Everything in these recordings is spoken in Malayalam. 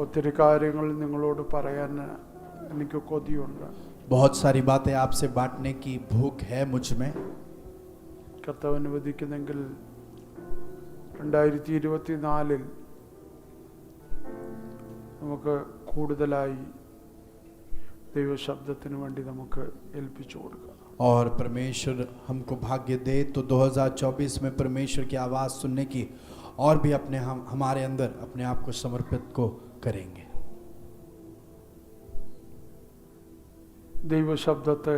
ഒത്തിരി കാര്യങ്ങൾ നിങ്ങളോട് പറയാൻ എനിക്ക് കൊതിയുണ്ട്. बहुत सारी बातें आपसे बांटने की भूख है मुझ में. കർത്താവ് അനുവദിക്കുന്നെങ്കിൽ 2024 നമുക്ക് കൂടുതലായി ദൈവശബ്ദത്തിന് വേണ്ടി നമുക്ക് ഏൽപ്പിച്ചു കൊടുക്കാം. और परमेश्वर हमको भाग्य दे तो 2024 में परमेश्वर की आवाज़ सुनने की और भी हमारे अंदर अपने आप को समर्पित को करेंगे. ദൈവശബ്ദത്തെ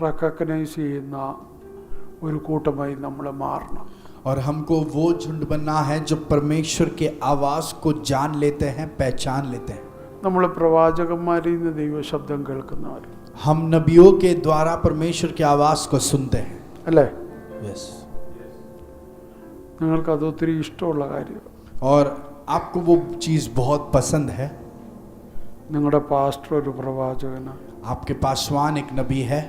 റെക്കഗ്നൈസ് ചെയ്യുന്ന ഒരു കൂട്ടമായി നമ്മൾ മാറണം. और हमको वो झुंड बनना है जो परमेश्वर के आवाज़ को जान लेते हैं, पहचान लेते हैं. നമ്മൾ പ്രവാചകന്മാരിൽ നിന്ന് ദൈവശബ്ദം കേൾക്കുന്നവർ. हम नबियों के द्वारा परमेश्वर की आवाज़ को सुनते हैं. അല്ലേ? यस. നിങ്ങൾക്ക് അത് ഒത്തിരി ഇഷ്ടമുള്ള കാര്യമാണ്. और आपको वो चीज़ बहुत पसंद है. നിങ്ങളുടെ പാസ്റ്റർ ഒരു പ്രവാചകനാണ്. आपके पासवान एक नबी है.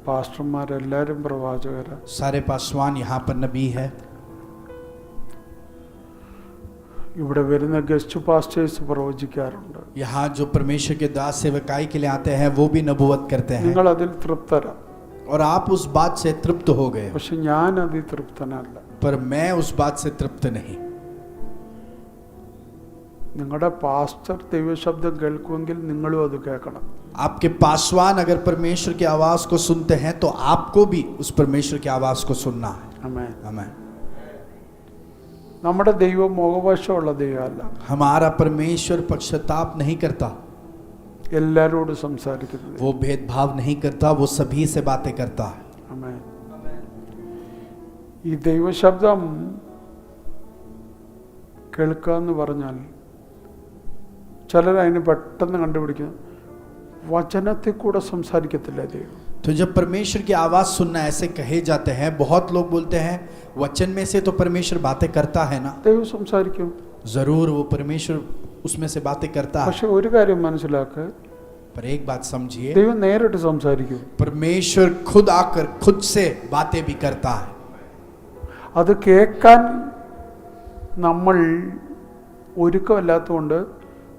പാസ്റ്റർമാരെല്ലാവരും പ്രവാചകരാണ്. सारे पासवान यहाँ पर नबी है. ഇവിടെ വരുന്ന ഗസ്റ്റ് പാസ്റ്റേഴ്സ് പ്രവചിക്കാറുണ്ട്. यहाँ जो परमेश्वर के दास सेवकाई के लिए आते हैं वो भी नबूवत करते हैं. നിങ്ങൾ അതിൽ തൃപ്തരാണ്. और आप उस बात से तृप्त हो गए. പക്ഷെ ഞാൻ അതിൽ തൃപ്തനല്ല. पर मैं उस बात से तृप्त नहीं. നിങ്ങളുടെ പാസ്റ്റർ ദൈവശബ്ദം കേൾക്കുമെങ്കിൽ നിങ്ങളും അത് കേൾക്കണം. आपके पासवान अगर परमेश्वर की आवाज़ को सुनते हैं तो आपको भी उस परमेश्वर की आवाज़ को सुनना है. ആമേൻ. आमीन. നമ്മുടെ ദൈവം മുഖവശമുള്ള ദൈവമല്ല. हमारा परमेश्वर पक्षताप नहीं करता. എല്ലാവരോടും സംസാരിക്കുന്നത്. वो भेदभाव नहीं करता, वो सभी से बातें करता है. ആമേൻ. ഈ ദൈവശബ്ദം കേൾക്കുക എന്ന് പറഞ്ഞാൽ ചിലർ അതിന് പെട്ടെന്ന് കണ്ടുപിടിക്കുന്നു. വചനത്തിൽ കൂടെ സംസാരിക്കത്തില്ല ദൈവം. तो जब परमेश्वर की आवाज़ सुनना ऐसे कहे जाते हैं, बहुत लोग बोलते हैं वचन में से तो परमेश्वर बातें करता है ना. ദൈവം സംസാരിക്കും. जरूर वो परमेश्वर उसमें से बातें करता है. പക്ഷെ ഒരു കാര്യം മനസ്സിലാക്കുക. पर एक बात समझिए, ദൈവം നേരിട്ട് സംസാരിക്കും. परमेश्वर खुद आकर खुद से बातें भी करता है. അത് കേൾക്കാൻ നമ്മൾ ഒരുക്കമല്ലാത്തതുകൊണ്ട്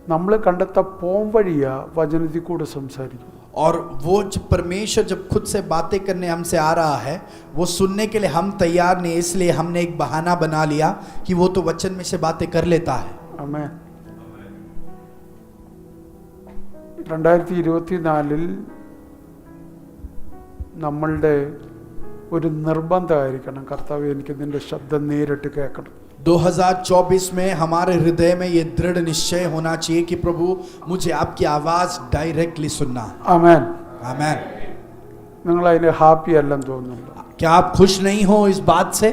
നമ്മൾ കണ്ടെത്ത പോം വഴിയാ വചനത്തിൽ കൂടെ സംസാരിക്കും. और वो जब परमेश्वर जब खुद से बातें करने हमसे आ रहा है, वो सुनने के लिए हम तैयार नहीं, इसलिए हमने एक बहाना बना लिया कि वो तो वचन में से बातें कर लेता है. ആമേൻ. 2024 നമ്മളുടെ ഒരു നിർബന്ധമായിരിക്കണം, കർത്താവ് എനിക്ക് നിന്റെ ശബ്ദം നേരിട്ട് കേൾക്കണം. 2024 में हमारे हृदय में ये दृढ़ निश्चय होना चाहिए कि प्रभु मुझे आपकी आवाज़ डायरेक्टली सुनना है. ആമേൻ. आमीन. നിങ്ങൾ അതിന് ഹാപ്പി അല്ലെന്ന് തോന്നുന്നുണ്ടോ? क्या आप खुश नहीं हो इस बात से?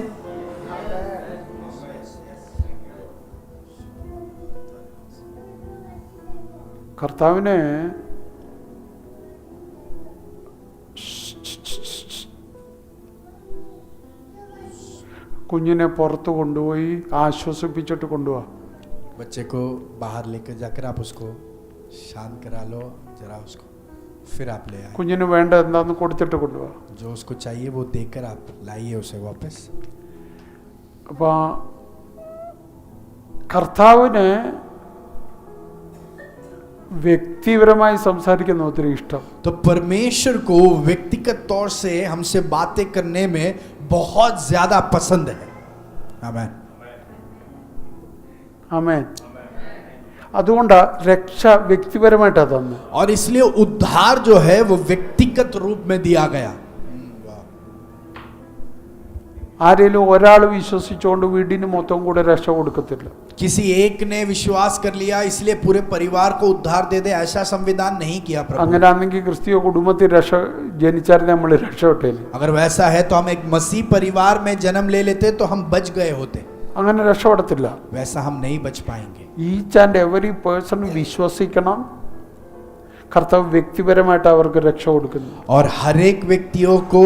കർത്താവിനെ കുഞ്ഞിനെ പുറത്ത് കൊണ്ടുപോയി ആശ്വസിപ്പിച്ചിട്ട് കൊണ്ടുപോവാ. बच्चे को बाहर लेकर जाकर आप उसको शांत करा लो जरा उसको, फिर आप ले आए. കുഞ്ഞിന് വേണ്ട എന്താന്ന് കൊടുത്തിട്ട് കൊണ്ടുപോവാ. जो उसको चाहिए वो देकर आप लाइए उसे वापस. അപ്പൊ കർത്താവിന് വ്യക്തിപരമായി സംസാരിക്കുന്ന ഒത്തിരി ഇഷ്ടം. तो परमेश्वर को व्यक्तिगत तौर से हमसे बातें करने में बहुत ज्यादा पसंद है. आमीन. ആമേൻ. അതുകൊണ്ടാ രക്ഷ വ്യക്തിപരമായിട്ടാ തന്നെ. और इसलिए उद्धार जो है वो व्यक्तिगत रूप में दिया गया. ആരെങ്കിലും ഒരാൾ വിശ്വസിച്ചുകൊണ്ട് വീടിന് മൊത്തം കൂടെ രക്ഷ കൊടുക്കത്തില്ല. किसी एक ने विश्वास कर लिया इसलिए पूरे परिवार को उद्धार दे दे, ऐसा संविधान नहीं किया प्रभु. അങ്ങനെയാണെങ്കിൽ ക്രിസ്തീയ കുടുംബത്തിൽ രക്ഷ ജനിച്ചാൽ നമ്മൾ രക്ഷപ്പെട്ടേനെ. अगर वैसा है तो हम एक मसीह परिवार में जन्म ले लेते तो हम बच गए होते. അങ്ങനെ രക്ഷപ്പെടത്തില്ല. वैसा हम नहीं बच पाएंगे. ഈച്ച് ആൻഡ് എവറി പേഴ്സൺ വിശ്വസിക്കണം, കർത്താവ് വ്യക്തിപരമായിട്ട് അവർക്ക് രക്ഷ കൊടുക്കുന്നു. और हर एक व्यक्तियों को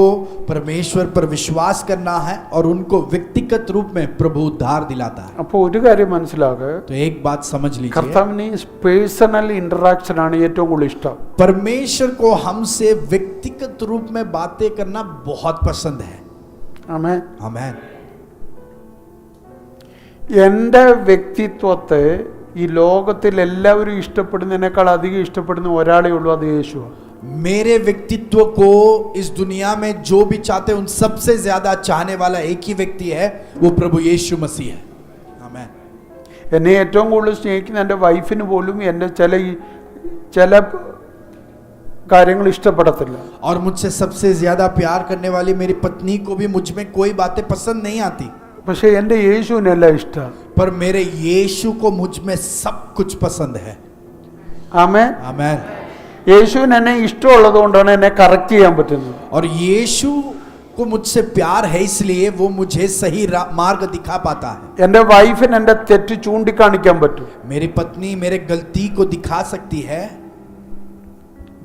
परमेश्वर पर विश्वास करना है और उनको व्यक्तिगत रूप में प्रभु उद्धार दिलाता है. അപ്പോൾ ഒരു കാര്യം മനസ്സിലാക്കുക. तो एक बात समझ लीजिए, കർത്താവിന് പേഴ്സണൽ ഇന്ററാക്ഷൻ ആണ് ഏറ്റവും കൂടുതൽ ഇഷ്ടം. परमेश्वर को हमसे व्यक्तिगत रूप में बातें करना बहुत पसंद है. ആമേൻ. आमीन. എൻ്റെ വ്യക്തിത്വത്തെ ഈ ലോകത്തിൽ എല്ലാവരും ഇഷ്ടപ്പെടുന്നതിനേക്കാൾ അധികം ഇഷ്ടപ്പെടുന്ന ഒരാളേ ഉള്ളൂ, അത് യേശുവാണ്. मेरे व्यक्तित्व को इस दुनिया में जो भी चाहते हैं उन सबसे ज्यादा चाहने वाला एक ही व्यक्ति है, वो प्रभु यीशु मसीह है. आमीन. എന്നെ ഏറ്റവും കൂടുതൽ സ്നേഹിക്കുന്ന എൻ്റെ വൈഫിന് പോലും എൻ്റെ ചില കാര്യങ്ങൾ ഇഷ്ടപ്പെടത്തില്ല. और मुझसे सबसे ज्यादा प्यार करने वाली मेरी पत्नी को भी मुझ में कोई बातें पसंद नहीं आती, പക്ഷെ എൻ്റെ യേശുവിനെല്ലാം ഇഷ്ടമാണ്. पर मेरे यीशु को मुझ में सब कुछ पसंद है. ആമേൻ. आमीन. യേശുവിന് എന്നെ ഇഷ്ടമുള്ളത് കൊണ്ടാണ് എന്നെ കറക്റ്റ് ചെയ്യാൻ പറ്റുന്നത്. और यीशु को मुझसे प्यार है इसलिए वो मुझे सही मार्ग दिखा पाता है. എൻ്റെ വൈഫിന് എൻ്റെ തെറ്റ് ചൂണ്ടിക്കാണിക്കാൻ പറ്റും, मेरी पत्नी मेरे गलती को दिखा सकती है,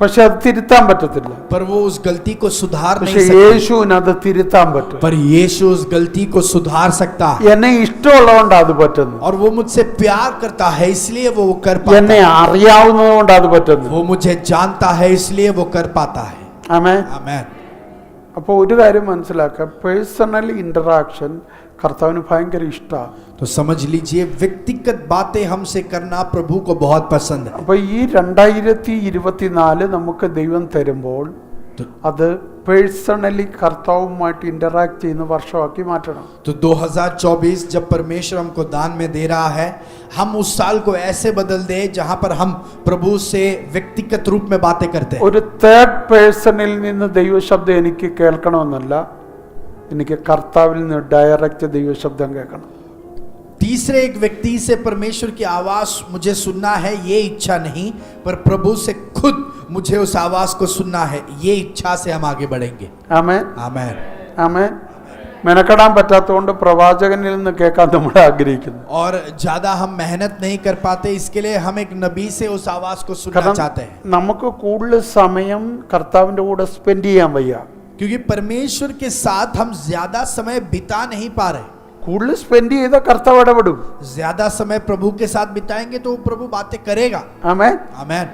പക്ഷെ അത് തിരുത്താൻ പറ്റത്തില്ല. पर वो उस गलती को सुधार नहीं പക്ഷെ सकती. യേശുവിന് അത് തിരുത്താൻ പറ്റും. पर यीशु उस गलती को सुधार सकता है. എന്നെ ഇഷ്ടമുള്ളതുകൊണ്ട് അത് പറ്റുന്നു. और वो मुझसे प्यार करता है इसलिए वो कर पाता എന്നെ है. അറിയാവുന്നതുകൊണ്ട് അത് പറ്റുന്നു. वो मुझे जानता है इसलिए वो कर पाता है. ആമേൻ. आमीन. അപ്പോൾ ഒരു കാര്യം മനസ്സിലാക്കുക, പേഴ്സണൽ ഇന്ററാക്ഷൻ കർത്താവിന് ഭയങ്കര ഇഷ്ടമാണ്. तो समझ लीजिए व्यक्तिगत बातें हमसे करना प्रभु को बहुत पसंद है. അപ്പോൾ ഈ 2024 നമുക്ക് ദൈവം തരുമ്പോൾ അത് പേഴ്സണലി കർത്താവുമായിട്ട് ഇന്ററാക്ട് ചെയ്യുന്ന വർഷമാക്കി മാറ്റണം. तो 2024 जब परमेश्वर हमको दान में दे रहा है, हम उस साल को ऐसे बदल दे जहां पर हम प्रभु से व्यक्तिगत रूप में बातें करते हैं. ഒരു തേർഡ് പേഴ്സണിൽ നിന്ന് ദൈവശബ്ദം എനിക്ക് കേൾക്കണമെന്നല്ല, എനിക്ക് കർത്താവിൽ നിന്ന് ഡയറക്റ്റ് ദൈവശബ്ദം കേൾക്കണം. तीसरे एक व्यक्ति से परमेश्वर की आवाज मुझे सुनना है ये इच्छा नहीं, पर प्रभु से खुद मुझे उस आवाज को सुनना है, ये इच्छा से हम आगे बढ़ेंगे. ആമേൻ. आमीन. ആമേൻ. മെനക്കെടാൻ പറ്റാത്തതുകൊണ്ട് പ്രവാചകനിൽ നിന്ന് കേൾക്കാൻ നമ്മൾ ആഗ്രഹിക്കുന്നു. और ज्यादा हम मेहनत नहीं कर पाते, इसके लिए हम एक नबी से उस आवाज को सुनना കാരണം चाहते हैं. നമുക്ക് കൂടുതൽ സമയം കർത്താവിന്റെ കൂടെ സ്പെൻഡ് ചെയ്യാൻ വയ്യ. क्योंकि परमेश्वर के साथ हम ज्यादा समय बिता नहीं पा रहे. കൂടുതൽ സ്പെൻഡ് ചെയ്ത കർത്താവ് ഇടപെടും. ज्यादा समय प्रभु के साथ बिताएंगे तो प्रभु बातें करेगा. ആമേൻ. आमीन.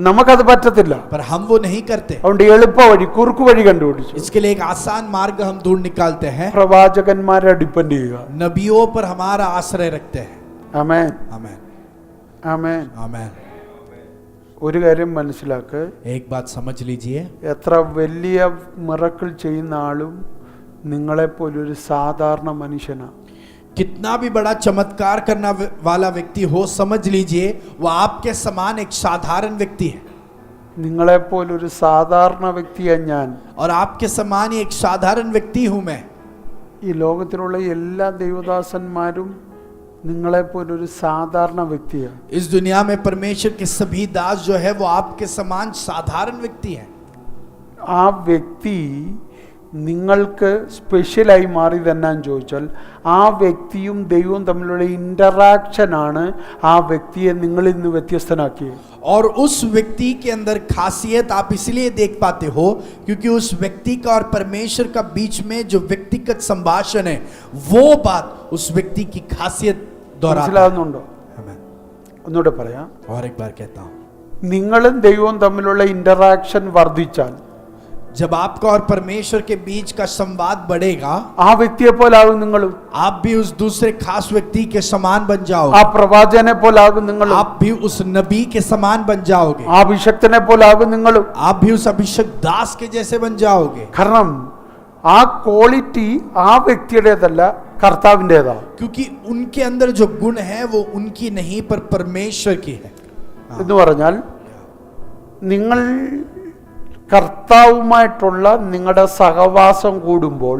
നമുക്കത് പറ്റത്തില്ല. पर हम वो नहीं करते. അതുകൊണ്ട് എളുപ്പ വഴി, കുറുക്കു വഴി കണ്ടുപിടിച്ചു. इसके लिए एक आसान मार्ग हम ढूंढ निकालते हैं. പ്രവാചകന്മാരെ ഡിപ്പെൻഡ് ചെയ്യുക. नबियों पर हमारा आश्रय रखते हैं. ആമേൻ. आमीन. ആമേൻ. आमीन. ഒരു കാര്യം മനസ്സിലാക്ക്, एक बात समझ लीजिए, എത്ര വലിയ മിറക്കിൾ ചെയ്യുന്ന ആളും നിങ്ങളെപ്പോലൊരു സാധാരണ മനുഷ്യനാണ്. कितना भी बड़ा चमत्कार करना वाला व्यक्ति हो, समझ लीजिए वो आपके समान एक साधारण व्यक्ति है. നിങ്ങളെപ്പോലൊരു സാധാരണ വ്യക്തിയാണ് ഞാൻ. और आपके समान ही एक साधारण व्यक्ति हूं मैं. ഈ ലോകത്തിലുള്ള എല്ലാ ദൈവദാസന്മാരും നിങ്ങളെപ്പോലൊരു സാധാരണ വ്യക്തിയാണ്. इस दुनिया में परमेश्वर के सभी दास जो है वो आपके समान साधारण व्यक्ति है. ആ വ്യക്തി നിങ്ങൾക്ക് സ്പെഷ്യലായി മാറിയത് എന്നാന്ന് ചോദിച്ചാൽ, ആ വ്യക്തിയും ദൈവവും തമ്മിലുള്ള ഇന്ററാക്ഷനാണ് ആ വ്യക്തിയെ നിങ്ങളിൽ നിന്ന് വ്യത്യസ്തനാക്കിയത്. और उस व्यक्ति के अंदर खासियत आप इसलिए देख पाते हो क्योंकि उस व्यक्ति का और परमेश्वर का बीच में जो व्यक्तिगत संभाषण है, वो बात उस व्यक्ति की खासियत दोहराता है. മനസ്സിലാകുന്നുണ്ടോ? आमीन. ഒന്നുകൂടെ പറയാം. और एक बार कहता हूं, നിങ്ങളും ദൈവവും തമ്മിലുള്ള ഇന്ററാക്ഷൻ വർദ്ധിച്ചാൽ जब आपका और परमेश्वर के बीच का संवाद बढ़ेगा, ആ വ്യക്തിയെ പോലാകും നിങ്ങളും. आप भी उस दूसरे खास व्यक्ति के समान बन ആ जाओगे. പ്രവാചകനെ പോലാകും നിങ്ങളും. आप भी उस नबी के समान बन जाओगे. ആ അഭിഷക്തനെ പോലാകും നിങ്ങളും. आप भी उस अभिषेक दास के जैसे बन जाओगे. കാരണം ആ ക്വാളിറ്റി ആ വ്യക്തിയുടേതല്ല, കർത്താവിൻ്റെതാണ്. क्योंकि उनके अंदर जो गुण है वो उनकी नहीं पर परमेश्वर की है. എന്ന് പറഞ്ഞാൽ നിങ്ങൾ കർത്താവുമായിട്ടുള്ള നിങ്ങളുടെ സഹവാസം കൂടുമ്പോൾ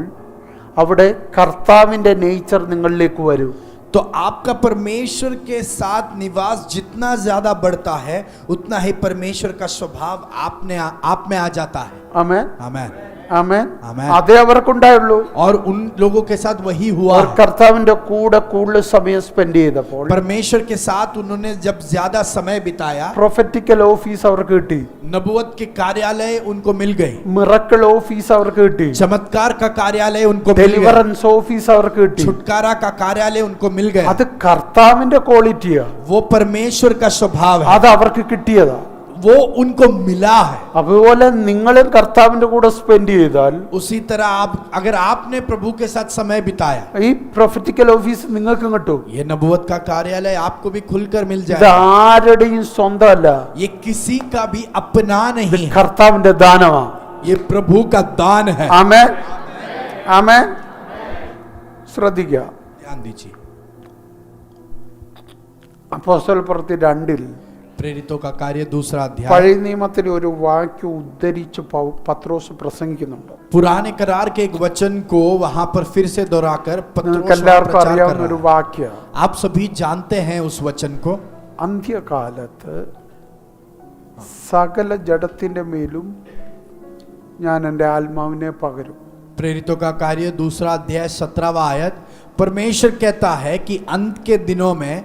അവിടെ കർത്താവിൻ്റെ നേച്ചർ നിങ്ങളിലേക്ക് വരും. तो आपका परमेश्वर के साथ निवास जितना ज्यादा बढ़ता है, उतना ही परमेश्वर का स्वभाव आप में आ जाता है. ആമേൻ. आमीन. ആമേൻ. ആമേൻ. അതേ അവർക്കുണ്ടായുള്ളൂ. और उन लोगों के साथ वही हुआ. അവർ കർത്താവിൻ്റെ കൂടെ കൂടുതൽ സമയം സ്പെൻഡ് ചെയ്തപ്പോൾ परमेश्वर के साथ उन्होंने जब ज्यादा समय बिताया, പ്രൊഫറ്റിക്കൽ ഓഫീസ് അവർക്ക് കിട്ടി, नबूवत के कार्यालय उनको मिल गए, മിറക്കിൾ ഓഫീസ് അവർക്ക് കിട്ടി, चमत्कार का कार्यालय उनको मिल गया, ഡെലിവറൻസ് ഓഫീസ് അവർക്ക് കിട്ടി. छुटकारा का कार्यालय उनको मिल गया. അത് കർത്താവിന്റെ ക്വാളിറ്റിയാ. वो परमेश्वर का स्वभाव है. അത് അവർക്ക് കിട്ടിയതാ. वो उनको मिला है। അതുപോലെ നിങ്ങളും കർത്താവിന്റെ കൂടെ സ്പെൻഡ് ചെയ്താൽ उसी तरह आप अगर आपने प्रभु के साथ समय बिताया, ഈ പ്രൊഫറ്റിക്കൽ ഓഫീസ് നിങ്ങൾക്ക് കിട്ടും. ये नबूवत का कार्यालय आपको भी खुलकर मिल ഇത് जाएगा। ആരുടെയും സ്വന്തമല്ല, ये किसी का भी अपना ഇത് नहीं है, കർത്താവിന്റെ ദാനമാണ്. ये प्रभु का दान है। ആമേൻ ആമേൻ. ശ്രദ്ധിക്കുക, ध्यान दीजिए, അപ്പോസ്തലപ്രവൃത്തി 2 प्रेरितों का कार्य 2 अध्याय പഴയ നിയമത്തിലെ ഒരു വാക്യം ഉദ്ധരിച്ച് പത്രോസ് പ്രസംഗിക്കുന്നുണ്ട്. पुराने करार के एक वचन को वहां पर फिर से दोहराकर पत्रोस നിങ്ങൾക്ക് वहां എല്ലാവർക്കും प्रचार कर അറിയാവുന്ന ഒരു रहा है। വാക്യ, आप सभी जानते हैं उस वचन को। അന്ത്യകാലത്ത് സകല ജഡത്തിന്റെ മേലും ഞാൻ എൻ്റെ ആത്മാവിനെ പകരും. प्रेरितों का कार्य 2 अध्याय 17वां आयत, परमेश्वर कहता है कि अंत के दिनों में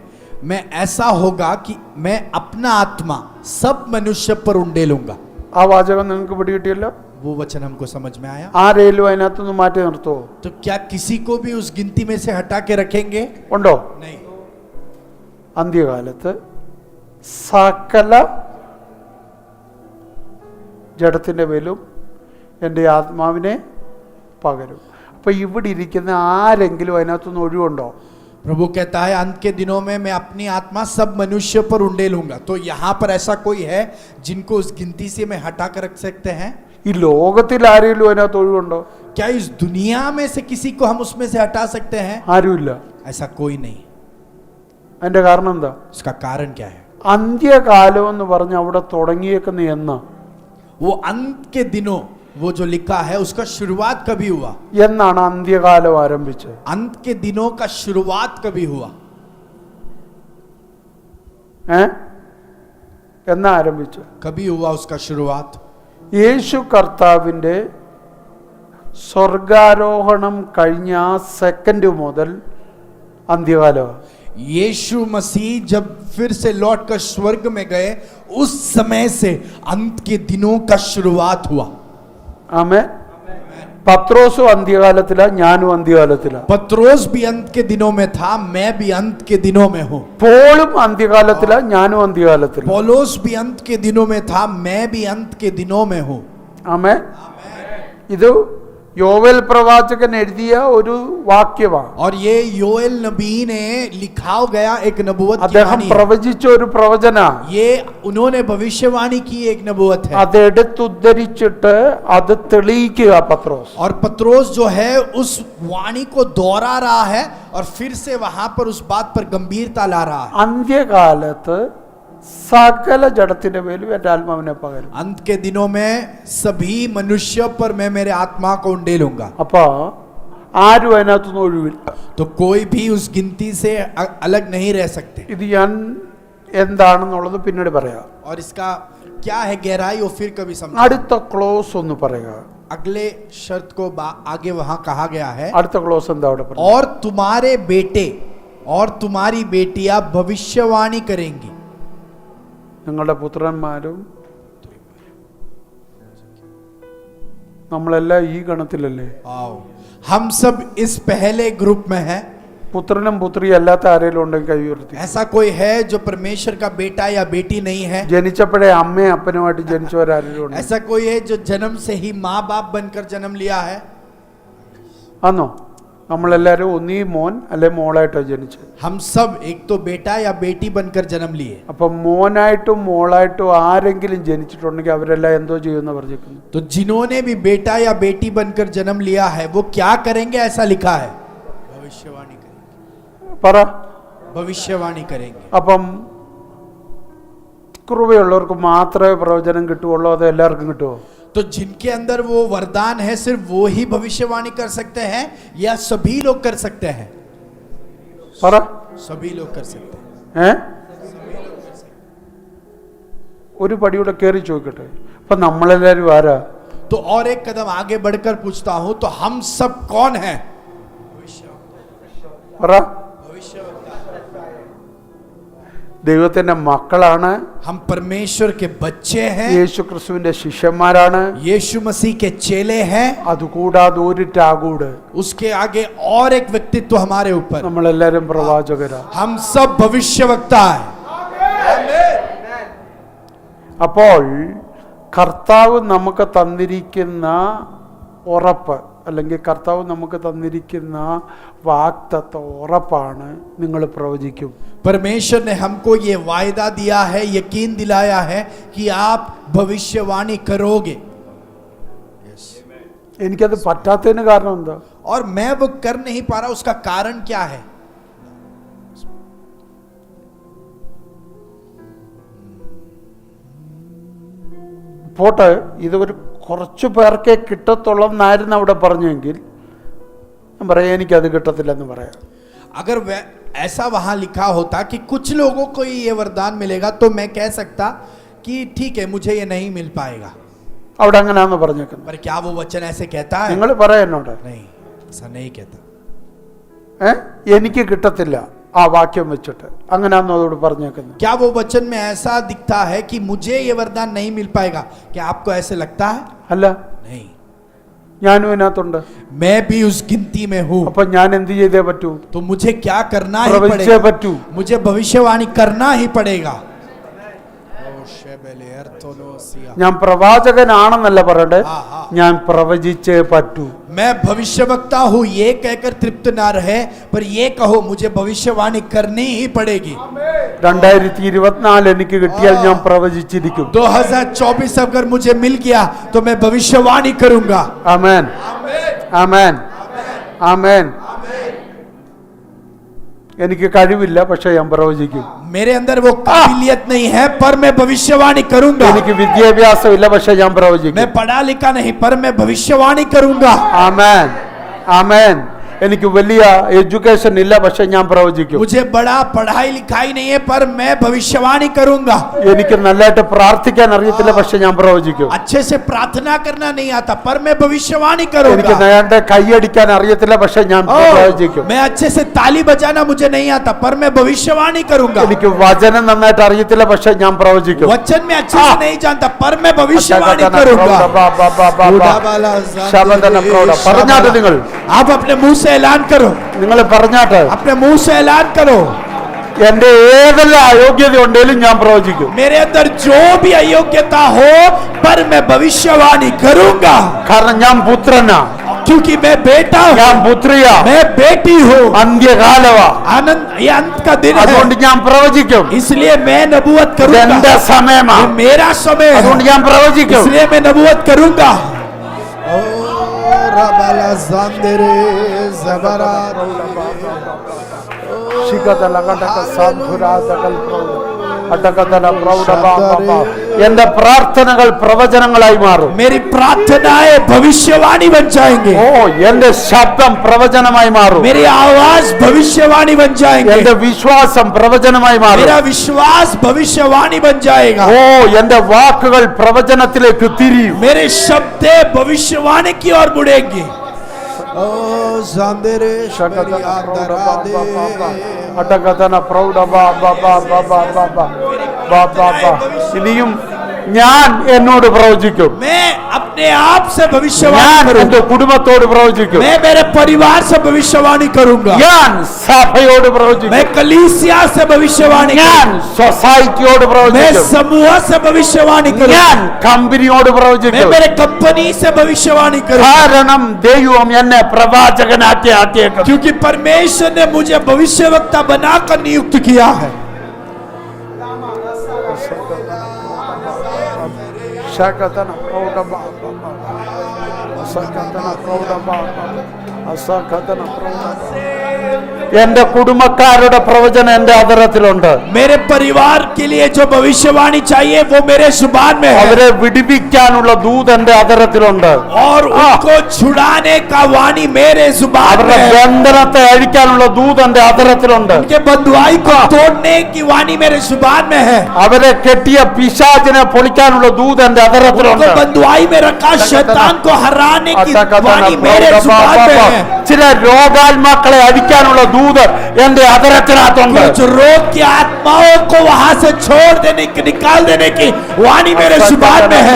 मैं ऐसा होगा कि मैं अपना आत्मा सब मनुष्य पर उंडेलूंगा। ആ വാചകം നിങ്ങൾക്ക് പിടികിട്ടിയല്ലോ. वो वचन हमको समझ में आया। ആരേലും അതിനകത്തുനിന്ന് മാറ്റി നിർത്തുവോ? तो क्या किसी को भी उस गिनती में से हटा के रखेंगे? ഉണ്ടോ? नहीं। അന്ത്യകാലത്ത് സകല ജഡത്തിന്റെ മേലും എൻ്റെ ആത്മാവിനെ പകരും. അപ്പൊ ഇവിടെ ഇരിക്കുന്ന ആരെങ്കിലും അതിനകത്തുനിന്ന് ഒഴിവുണ്ടോ? प्रभु कहता है अंत के दिनों में मैं अपनी आत्मा सब मनुष्य पर उंडेलूंगा। तो यहाँ पर ऐसा कोई है जिनको उस गिनती से मैं हटा कर रख सकते हैं? ഈ ലോകത്തിൽ ആരെങ്കിലും അതിനകത്ത് ഒഴിവുണ്ടോ? क्या इस दुनिया में से किसी को हम उसमें से हटा सकते हैं? ആരുമില്ല. ऐसा कोई नहीं। അതിന്റെ കാരണം എന്താ? इसका कारण क्या है? അന്ത്യകാലം എന്ന് പറഞ്ഞ് അവിടെ തുടങ്ങിയേക്കുന്ന എന്ന് वो अंत के दिनों, वो जो लिखा है उसका शुरुआत कभी हुआ? എന്നാണ് അന്ത്യകാലം ആരംഭിച്ചത്? अंत के दिनों का शुरुआत कभी हुआ? എന്നാ ആരംഭിച്ചത്? कभी हुआ उसका शुरुआत? യേശു കർത്താവിൻ്റെ സ്വർഗാരോഹണം കഴിഞ്ഞ ആ സെക്കൻഡ് മുതൽ അന്ത്യകാലമാണ്. यीशु मसीह जब फिर से लौटकर स्वर्ग में गए, उस समय से अंत के दिनों का शुरुआत हुआ। ആമേൻ. പത്രോസും അന്ത്യകാലത്തിലാ, ഞാനും അന്ത്യകാലത്തിലാ. पत्रोस भी अंत के दिनों में था, मैं भी अंत के दिनों में हूं। പോളും അന്ത്യകാലത്തിലാ, ഞാനും അന്ത്യകാലത്തിലാ. पौलोस भी अंत के दिनों में था, मैं भी अंत के दिनों में हूं। ആമേൻ. ഇത് യോവേൽ പ്രവാചകൻ എഴുതിയ ഒരു വാക്യമാണ്. और ये योएल नबी ने लिखा गया एक नबूवत की അദ്ദേഹം वाणी है। പ്രവചിച്ച ഒരു പ്രവചന. ये उन्होंने भविष्यवाणी की एक नबूवत है। അത് എടുത്തുദ്ധരിച്ചിട്ട് അത് തെളിയിക്കുക പത്രോസ്. और पत्रोस जो है उस वाणी को दोहरा रहा है और फिर से वहां पर उस बात पर गंभीरता ला रहा है। അന്ത്യകാലത്ത് സകല ജഡത്തിന്റെ മേലും എൻ്റെ ആത്മാവിനെ പകരും. अंत के दिनों में सभी मनुष्य पर मैं मेरे आत्मा को उंडेलूंगा। അപ്പൊ ആരും അതിനകത്തുനിന്ന് ഒഴിവില്ല. तो कोई भी उस गिनती से अलग नहीं रह सकते। ഇത് ഞാൻ എന്താണെന്നുള്ളത് പിന്നീട് പറയാം. और इसका क्या है गहराई वो फिर कभी समझ। അടുത്ത ക്ലോസ് ഒന്ന് പറയുക. अगले शर्त को आगे वहां कहा गया है, അടുത്ത ക്ലോസ് എന്താ അവിടെ പറയുക? और तुम्हारे बेटे और तुम्हारी बेटियां भविष्यवाणी करेंगी। നിങ്ങളുടെ പുത്രന്മാരും നമ്മളെല്ലാം ഈ ഗണത്തിലല്ലേ? आओ, हम सब इस पहले ग्रुप में हैं। പുത്രനും പുത്രിയും അല്ലാത്ത ആരെങ്കിലും ഉണ്ടെങ്കിൽ കൈ ഉയർത്തി. ऐसा कोई है जो परमेश्वर का बेटा या बेटी नहीं है? ജനിച്ചപ്പോഴേ അമ്മയും അപ്പനുമായിട്ട് ജനിച്ചവരാരെങ്കിലും ഉണ്ട്? ऐसा कोई है जो जन्म से ही माँ बाप बनकर जन्म लिया है? ആന്നോ? നമ്മളെല്ലാവരും ഒന്നീ മോൻ അല്ലെ മോളായിട്ടോ ജനിച്ചത്. हम सब एक तो बेटा या बेटी बनकर जन्म लिए। അപ്പൊ മോനായിട്ടും മോളായിട്ടും ആരെങ്കിലും ജനിച്ചിട്ടുണ്ടെങ്കിൽ അവരെല്ലാം എന്തോ ചെയ്യുമെന്ന് പറഞ്ഞിരിക്കുന്നു. तो जिन्होंने भी बेटा या बेटी बनकर जन्म लिया है वो क्या करेंगे? ऐसा लिखा है, भविष्यवाणी करेंगे। പറ. भविष्यवाणी करेंगे। അപ്പം കൃപയുള്ളവർക്ക് മാത്രമേ പ്രവചനം കിട്ടുകയുള്ളൂ, അതോ എല്ലാവർക്കും കിട്ടുമോ? तो जिनके अंदर वो वरदान है सिर्फ वो ही भविष्यवाणी कर सकते हैं या सभी लोग कर सकते हैं? പറ. सभी लोग कर सकते हैं। ഒരു പടിയൂടെ കയറി ചോദിക്കട്ടെ. അപ്പൊ നമ്മളെല്ലാരും ആരാ? तो और एक कदम आगे बढ़कर पूछता हूं, तो हम सब कौन हैं? പറ. ദൈവത്തിന്റെ മക്കളാണ്. हम परमेश्वर के बच्चे हैं, യേശു ക്രിസ്തുവിന്റെ ശിഷ്യന്മാരാണ്. यीशु मसीह के चेले हैं। അതുകൂടാതെ ഒരു ടാഗൂട് उसके आगे और एक व्यक्तित्व हमारे ऊपर, നമ്മളെല്ലാരും പ്രവാചകരാ. हम सब भविष्यवक्ता हैं। അപ്പോൾ കർത്താവ് നമുക്ക് തന്നിരിക്കുന്ന ഉറപ്പ് അല്ലെങ്കിൽ കർത്താവ് നമുക്ക് തന്നിരിക്കുന്ന വാഗ്ദത്ത ഉറപ്പാണ് നിങ്ങൾ പ്രവചിക്കും. परमेश्वर ने हमको ये वायदा दिया है, यकीन दिलाया है कि आप भविष्यवाणी करोगे. എനിക്കത് പറ്റാത്തതിന് കാരണം എന്താ? और मैं वो कर नहीं पा रहा, उसका कारण क्या है? പോട്ടെ, ഇത് ഒരു കുറച്ചു പേർക്കേ കിട്ടത്തുള്ളെന്നായിരുന്നു അവിടെ പറഞ്ഞെങ്കിൽ ഞാൻ പറയാം എനിക്കത് കിട്ടത്തില്ലെന്ന് പറയാം. अगर ऐसा वहां लिखा होता कि कुछ लोगों को ही ये वरदान मिलेगा तो मैं कह सकता कि ठीक है, मुझे ये नहीं मिल पाएगा. അവിടെ അങ്ങനെയാന്ന് പറഞ്ഞേക്കുന്നത്. पर क्या वो वचन ऐसे कहता है? നിങ്ങൾ പറയാ എന്നോട്. नहीं, ऐसा नहीं कहता. എനിക്ക് കിട്ടത്തില്ല ആ വാക്യം വെച്ചിട്ട് അങ്ങനെയാന്ന് അതോട് പറഞ്ഞേക്കുന്നത്. क्या वो वचन में ऐसा दिखता है कि मुझे ये वरदान नहीं मिल पाएगा? क्या आपको ऐसे लगता है? അല്ല, नहीं, ഞാനും ഇതിനകത്തുണ്ട്. मैं भी उस गिनती में हूँ. അപ്പൊ ഞാൻ എന്ത് ചെയ്തേ പറ്റൂ? तो मुझे क्या करना ही പ്രവചിച്ചേ पड़ेगा? പറ്റൂ. मुझे भविष्यवाणी करना ही पड़ेगा. ഞാൻ പ്രവാചകനാണെന്നല്ല പറയണ്ടേ, हाँ, हाँ. ഞാൻ പ്രവചിച്ചേ പറ്റൂ. मैं भविष्यवक्ता हूँ ये कहकर तृप्त ना रहे, पर ये कहो मुझे भविष्यवाणी करनी ही पड़ेगी. 2024 എനിക്ക് കിട്ടിയാൽ ഞാൻ പ്രവചിച്ചിരിക്കും. 2024 अगर मुझे मिल गया तो मैं भविष्यवाणी करूंगा. ആമേൻ, ആമേൻ, ആമേൻ. എനിക്ക് കഴിവില്ല, പക്ഷെ ഞാൻ പ്രവചിക്കും. मेरे अंदर वो काबिलियत नहीं है, पर मैं भविष्यवाणी करूंगा. എനിക്ക് വിദ്യാഭ്യാസമില്ല, പക്ഷെ ഞാൻ പ്രവചിക്കും. मैं पढ़ा लिखा नहीं, पर मैं भविष्यवाणी करूंगा. ആമേൻ, ആമേൻ. എനിക്ക് വലിയ എഡ്യൂക്കേഷൻ ഇല്ല, പക്ഷെ ഞാൻ പ്രവചിക്കും. मुझे बड़ा पढ़ाई लिखाई नहीं है, पर मैं भविष्यवाणी करूंगा. എനിക്ക് നല്ലതായിട്ട് പ്രാർത്ഥിക്കാൻ അറിയത്തില്ല, പക്ഷെ ഞാൻ പ്രവചിക്കും. अच्छे से प्रार्थना करना नहीं आता, पर मैं भविष्यवाणी എനിക്ക് करूंगा. നേരത്തെ കൈയടിക്കാൻ അറിയത്തില്ല, പക്ഷെ ഞാൻ പ്രവചിക്കും. मैं अच्छे से ताली बजाना मुझे नहीं आता, पर मैं भविष्यवाणी करूंगा. എനിക്ക് വചനം നന്നായിട്ട് അറിയത്തില്ല, പക്ഷെ ഞാൻ പ്രവചിക്കും. वचन में अच्छे से नहीं जानता, पर मैं भविष्यवाणी करूंगा. പറഞ്ഞാട്ടെ, നിങ്ങൾ आप अपने मुंह से ऐलान करो. നിങ്ങൾ പറഞ്ഞാട്ടെ, अपने मुंह से ऐलान करो. എന്റെ ഏതെല്ലാം അയോഗ്യത ഉണ്ടെങ്കിലും ഞാൻ പ്രവചിക്കും. मेरे अंदर जो भी अयोग्यता हो, पर मैं भविष्यवाणी करूंगा. കാരണം ഞാൻ പുത്രനാ, क्योंकि मैं बेटा ഞാൻ हूँ, പുത്രിയാ, मैं बेटी हूँ. അന്ത്യകാലവാ. आनंद, ये अंत का दिन അതുകൊണ്ട് है, ഞാൻ പ്രവചിക്കും. इसलिए मैं नबूवत എന്റെ करूंगा. സമയമാ, ये मेरा समय അതുകൊണ്ട് है, ഞാൻ പ്രവചിക്കും. इसलिए मैं नबूवत करूंगा. എന്റെ പ്രാർത്ഥനകൾ പ്രവചനങ്ങളായി മാറും. मेरी प्रार्थनाएं भविष्यवाणी बन जाएंगे. ഓ, എന്റെ ശബ്ദം പ്രവചനമായി മാറും. मेरी आवाज भविष्यवाणी बन जाएंगे. എന്റെ വിശ്വാസം പ്രവചനമായി മാറും. मेरा विश्वास भविष्यवाणी बन जाएगा. ഓ, എന്റെ വാക്കുകൾ പ്രവചനത്തിലേക്ക് തിരിയും. मेरे शब्द भविष्यवाणी की ओर मुड़ेंगे. ओ ज़ांदेरे അടകഥന പ്രൗഢ ബാ ബാ ബാ ബാ ബാ ബാ ബാ ബാ ബാ ബാ. ഇനിയും ഞാൻ എന്നോട് പ്രവചിക്കും. मैं अपने आप से भविष्यवाणी ഞാൻ എന്റെ करूंगा. കുടുംബത്തോട് പ്രവചിക്കും. मैं मेरे परिवार से भविष्यवाणी करूंगा. ഞാൻ സഭയോട് പ്രവചിക്കും. मैं कलीसिया से भविष्यवाणी ഞാൻ करूंगा. സൊസൈറ്റിയോട് मैं പ്രവചിക്കും. समूह से भविष्यवाणी ഞാൻ करूंगा. കമ്പനിയോട് मैं പ്രവചിക്കും. मेरे कंपनी से भविष्यवाणी करूंगा. കാരണം ദൈവം എന്നെ പ്രവാചകനാക്കി ആക്കിയേക്കും. क्योंकि परमेश्वर ने मुझे भविष्यवक्ता बनाकर नियुक्त किया है. ശകതന പ്രൗഢ ബാ ബാ ബാ. അസകതന പ്രൗഢ ബാ ബാ ബാ. അസകതന പ്രൗഢ ബാ. എന്റെ കുടുംബക്കാരുടെ പ്രവചനം എന്റെ അധരത്തിലുണ്ട്. मेरे परिवार के लिए जो भविष्यवाणी चाहिए वो मेरे जुबान में है. അവരെ വിടുവിക്കാനുള്ള ദൂത് എന്റെ അധരത്തിലുണ്ട്. और उनको छुड़ाने का वाणी मेरे जुबान അവരുടെ में है. ബന്ധനത്തെ അഴിക്കാനുള്ള ദൂത് എന്റെ അധരത്തിലുണ്ട്. उनके बंधुआई को तोड़ने की वाणी मेरे जुबान में है. അവരെ കെട്ടിയ പിശാചിനെ പൊളിക്കാനുള്ള ദൂത് എന്റെ उनको അധരത്തിലുണ്ട്. बंधुआई में रखा शैतान को हराने की वाणी मेरे जुबान में है. ചില രോഗാത്മാക്കളെ അഴിക്കാനുള്ള ദൂത് എന്റെ അധരത്തിനകത്തുണ്ട്. कुछ रोग की आत्माओं को वहां से छोड़ देने की, निकाल देने की वाणी मेरे जुबान में है.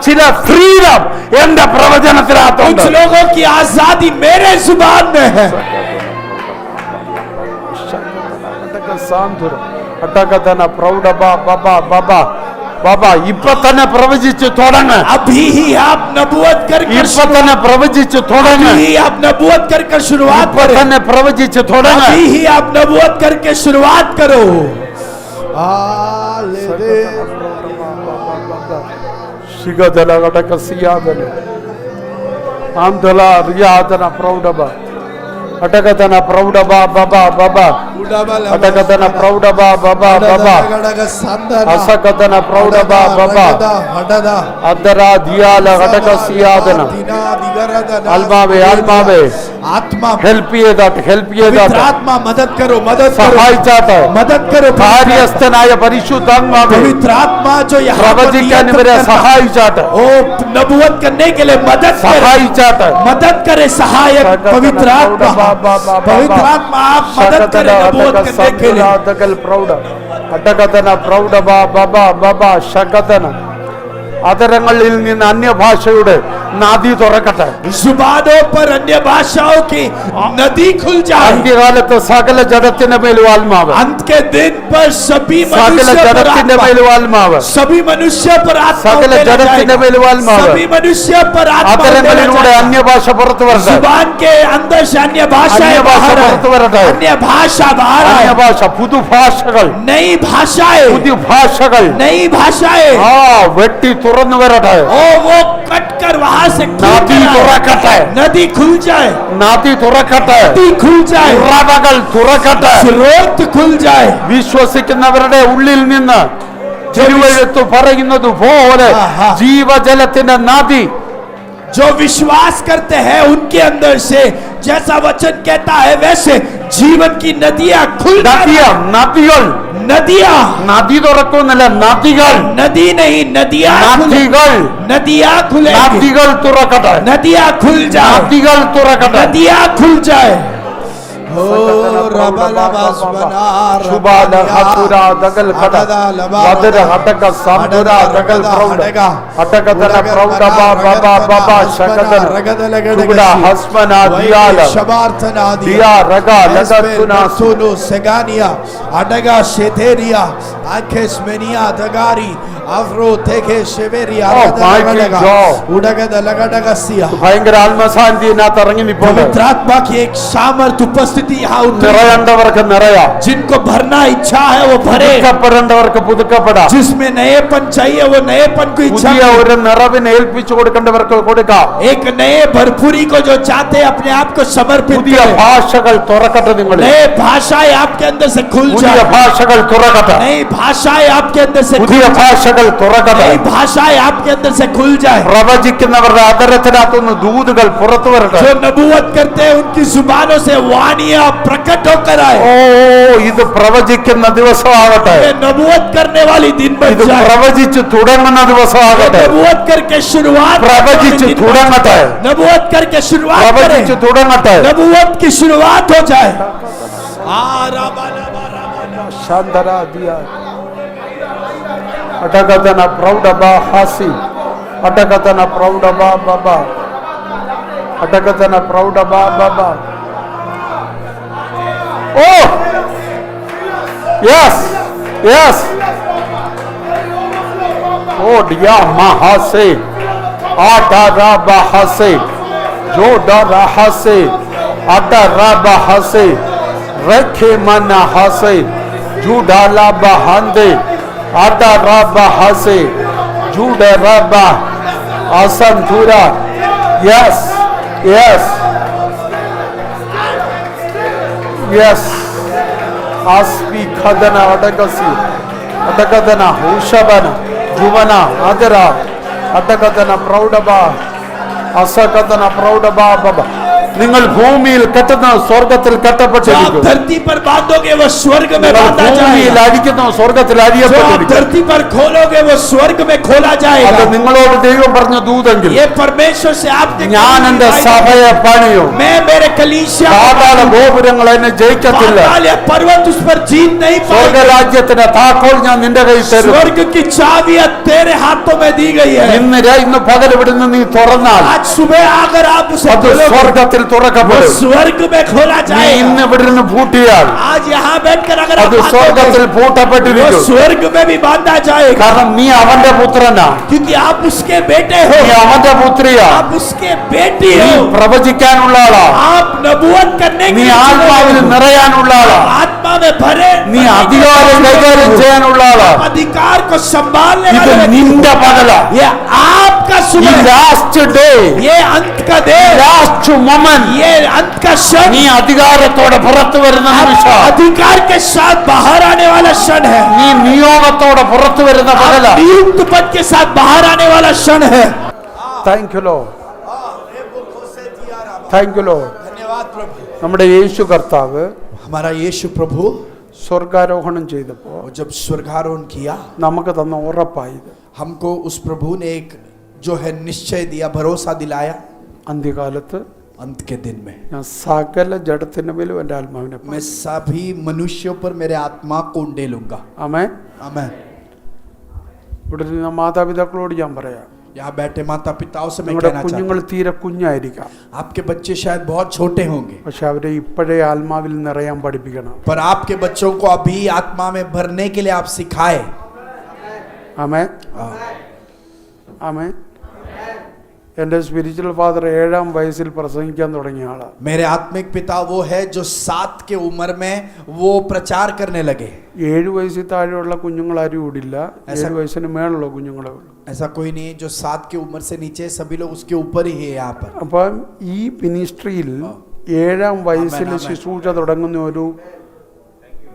ചില ഫ്രീഡം എന്റെ പ്രവചനത്തിനകത്തുണ്ട്. कुछ लोगों की आजादी मेरे जुबान में है. അടകതന പ്രൗഢബ ബബ ബബ ബബ ഇപ്പൊ തന്നെ പ്രവചിച്ചു തുടങ്ങ്. अभी ही आप नबूवत कर ഇപ്പൊ തന്നെ പ്രവചിച്ചു തുടങ്ങ്. अभी ही आप नबूवत कर शुरुआत ഇപ്പൊ करें. തന്നെ പ്രവചിച്ചു തുടങ്ങ്. अभी ही आप नबूवत करके शुरुआत करो. हालेलुया. ശിഖദല ഘടക സിയാദന ആന്തല റിയാദന പ്രൗഢബ അടകതന പ്രൗഢബ ബബ ബബ അടകതന പ്രൗഢബ ബബ ബബ അസകതന പ്രൗഢബ ബബ അദര ദിയാല ഘടക സിയാദന ആത്മാവേ ആത്മാവേ आत्मा ഹെൽപ്പ് ചെയ്താട്ടെ ഹെൽപ്പ് ചെയ്താട്ടെ आत्मा मदद करो, मदद करो, സഹായിച്ചാട്ടെ मदद करो. കാര്യസ്ഥനായ പരിശുദ്ധാത്മാവേ पवित्र आत्मा जो यहाँ पर പ്രവചിക്കാൻ ഇവരെ नियंत्रण करता, സഹായിച്ചാട്ടെ ओ नबूवत करने के लिए मदद करे, സഹായിച്ചാട്ടെ मदद करे सहायक पवित्र आत्मा. पवित्र आत्मा आप मदद करे नबूवत करने के लिए. അടകതന പ്രൗഢബ ബബ ബബ ശകതന അതരങ്ങളിൽ നിന്ന് അന്യഭാഷയുടെ നദി തുറക്കട്ടെ. जुबानों पर अन्य भाषाओं की नदी खुल जाए. അന്ത്യകാലത്ത് സകല ജഡത്തിന്റെ മേലും ആത്മാവ്, अंत के दिन पर सभी സകല मनुष्य पर ജഡത്തിന്റെ आत्मा, മേലും ആത്മാവ്, सभी मनुष्य पर आत्मा സകല उतरेला ജഡത്തിന്റെ जाएगा. മേലും ആത്മാവ്. सभी मनुष्य पर आत्मा उतरेला അതരങ്ങളിലൂടെ जाएगा. അന്യഭാഷ പുറത്തു വരട്ടെ. जुबान के अंदर से अन्य भाषाएं अन्य भाषा बाहर पुറത്തു आए. വരട്ടെ. अन्य भाषा बाहर आए. അന്യഭാഷ പുതുഭാഷകൾ, नई भाषाएं, പുതുഭാഷകൾ नई भाषाएं. ആ വെട്ടി തുറന്നു വരട്ടെ. ओ वो कट कर वहां से खुल നദി कर आए. തുറക്കട്ടെ. नदी खुल जाए, നദി തുറക്കട്ടെ. नदी खुल जाए, ഉറവകൾ തുറക്കട്ടെ. स्रोत खुल जाए. വിശ്വസിക്കുന്നവരുടെ ഉള്ളിൽ നിന്ന് തിരുവെഴുത്ത് പറയുന്നത് പോലെ ആഹാ. ജീവജലത്തിന്റെ നദി जो विश्वास करते हैं उनके अंदर से जैसा वचन कहता है वैसे जीवन की नदियां खुल നദിയ നദികൾ नदियां നദി തുറക്കുന്നില്ല, നദികൾ नदी नहीं नदियां നദികൾ नदियां खुले നദികൾ തുറക്കട്ടെ. नदियां खुल जाए നദികൾ തുറക്കട്ടെ. नदियां खुल जाए ഭയങ്കര ആത്മശാന്തി ഇതിനകത്ത് ഇറങ്ങി നിൽപ്പുണ്ട്. पवित्र आत्मा की एक सामर्थ उपस्थिति यहाँ उतरी। നിറയേണ്ടവർക്ക് നിറയാം, जिनको भरना इच्छा है वो भरे, പുതുക്കപ്പെടേണ്ടവർക്ക് പുതുക്കപ്പെടാം, जिसमें नएपन चाहिए वो नएपन को इच्छा പുതിയ करे। ഒരു നിറവിന് ഏൽപ്പിച്ചു കൊടുക്കേണ്ടവർക്ക് കൊടുക്കാം. एक नए भरपूरी को जो चाहते हैं अपने आप को समर्पित പുതിയ करें। ഭാഷകൾ തുറക്കട്ടെ. നിങ്ങൾ नए भाषाएं आपके अंदर से खुल പുതിയ जाए, ഭാഷകൾ തുറക്കട്ടെ. नई भाषाएं आपके अंदर से പുതിയ खुल जाए, ഭാഷകൾ തുറക്കട്ടെ. नई भाषाएं आपके अंदर से खुल जाए। പ്രവചിക്കുന്നവരുടെ അതരത്തിനകത്തുനിന്ന് ദൂതുകൾ പുറത്തു വരട്ടെ. जो नबूवत करते हैं उनकी जुबानों से वाणियां प्रकट होकर आए। ഓ ഇത് പ്രവചിക്കുന്ന ദിവസമാകട്ടെ. ये नबूवत करने वाली दिन बन ഇത് जाए। പ്രവചിച്ച് തുടങ്ങുന്ന ദിവസമാകട്ടെ. नबूवत करके शुरुआत പ്രവചിച്ച് തുടങ്ങട്ടെ. नबूवत करके शुरुआत करें। പ്രവചിച്ച് തുടങ്ങട്ടെ. नबूवत की शुरुआत हो जाए। അടകതന പ്രൗഢബ ഹാസി അടകതന പ്രൗഢബ ബബ അടകതന പ്രൗഢബ ബബ. ഓ യെസ് യെസ് ഓ ഡിയാ മഹാസെ ആടാരാബ ഹസെ ജോഡാരാ ഹസെ അടാരാബ ഹസെ റഖെ മന ഹസെ ജുഡാലാ ബഹന്ദെ Adaraba hase, Judaraba, Asantura. Yes, yes, yes. Aspi khadana adagasi, adagadana hushabana, juvana adara, adagadana proudaba, asakadana proudaba baba. നിങ്ങൾ ഭൂമിയിൽ കെട്ടുന്ന സ്വർഗത്തിൽ കെട്ടപ്പെട്ടിരിക്കും. धरती पर बांधोगे वो स्वर्ग में നിങ്ങൾ बांधा ഭൂമിയിൽ जाएगा। അടിക്കുന്ന സ്വർഗത്തിൽ जो आप അടിയപ്പെട്ടിരിക്കും. धरती पर खोलोगे वो स्वर्ग में खोला അത് जाएगा। നിങ്ങളോട് ദൈവം പറഞ്ഞ ദൂതെങ്കിൽ ये परमेश्वर से आपने ഞാൻ എന്റെ സഭയെ പണിയും, मैं मेरे कलीसिया പാതാള ഗോപുരങ്ങൾ എന്നെ ജയിക്കത്തില്ല, पाताल या पर्वत उस पर जीत नहीं पाएगा। സ്വർഗരാജ്യത്തിന്റെ താക്കോൽ ഞാൻ നിന്റെ കയ്യിൽ തരും. स्वर्ग की चाबियां तेरे हाथों में दी गई है। ഇന്ന് പകൽ ഇവിടുന്ന് നീ തുറന്നാൽ आज सुबह अगर आप उसे അത് खोलोगे സ്വർഗത്തിൽ തുറക്കപ്പെടും. स्वर्ग में खोला നീ जाएगा. ഇന്ന് ഇവിടുന്ന് പൂട്ടിയാൽ आज यहाँ बैठकर अगर आप അത് സ്വർഗത്തിൽ वो പൂട്ടപ്പെട്ടിരിക്കും. स्वर्ग में भी बांधा जाएगा, കാരണം നീ അവന്റെ പുത്രനാ, क्योंकि आप उसके बेटे हो, നീ അവന്റെ പുത്രിയാ, आप उसके बेटी നീ हो, പ്രവചിക്കാനുള്ള ആളാ, आप नबूवत करने നീ के लिए ആത്മാവിൽ चुने हो, നിറയാനുള്ള ആളാ, आत्मा में भरे, നീ അധികാരം കൈകാര്യം ചെയ്യാനുള്ള ആളാ. अधिकार को संभालने ഇത് वाले व्यक्ति നിന്റെ പകല. हो। ये आपका ഈ सुबह, ലാസ്റ്റ് ഡേ, ये अंत का दिन, ലാസ്റ്റ് മൊമെന്റ്, ये अंत का क्षण, നീ അധികാരത്തോടെ പുറത്തു വരുന്ന നിമിഷം, अधिकार के साथ बाहर आने वाला क्षण है, നീ നിയോഗത്തോടെ പുറത്തു വരുന്ന പകല. नियुक्त पद के साथ बाहर आने वाला क्षण है। Thank you Lord, thank you Lord. धन्यवाद प्रभु। നമ്മുടെ യേശു കർത്താവ് हमारा यीशु प्रभु സ്വർഗാരോഹണം ചെയ്തപ്പോൾ और जब स्वर्गारोहण किया, നമുക്ക് തന്ന ഉറപ്പായത് हमको उस प्रभु ने एक जो है निश्चय दिया, भरोसा दिलाया, അന്ത്യകാലത്ത് अंत के दिन में ഞാൻ സകല ജഡത്തിന് മേലും എൻ്റെ ആത്മാവിനെ मैं सभी मनुष्यों पर मेरे आत्मा को उंडेलूंगा। ആമേൻ. आमेन। ഇവിടെ നിന്ന് മാതാപിതാക്കളോട് ഞാൻ പറയാം, यहाँ बैठे माता पिताओं से मैं നിങ്ങളുടെ कहना കുഞ്ഞുങ്ങൾ चाहता തീരെ കുഞ്ഞായിരിക്കാം, हूँ, आपके बच्चे शायद बहुत छोटे होंगे, പക്ഷെ അവരെ ഇപ്പോഴേ ആത്മാവിൽ നിറയാൻ പഠിപ്പിക്കണം. पर आपके बच्चों को अभी आत्मा में भरने के लिए आप सिखाए। ആമേൻ, ആമേൻ. എൻ്റെ സ്പിരിച്വൽ ഫാദർ 7-ാം വയസ്സിൽ പ്രസംഗിക്കാൻ തുടങ്ങിയ ആളാണ്. मेरे आत्मिक पिता वो है जो 7 के उम्र में वो प्रचार करने लगे। 7 വയസ്സിൽ താഴെയുള്ള കുഞ്ഞുങ്ങളാരും ഇവിടില്ല, 7 വയസ്സിന് മേലുള്ള കുഞ്ഞുങ്ങളെ ഉള്ളൂ. ऐसा कोई नहीं है जो 7 की उम्र से नीचे, सभी लोग उसके ऊपर ही है यहाँ पर। അപ്പം ഈ മിനിസ്ട്രിയിൽ 7-ാം വയസ്സിൽ ആമേൻ. ശുശ്രൂഷ തുടങ്ങുന്ന ഒരു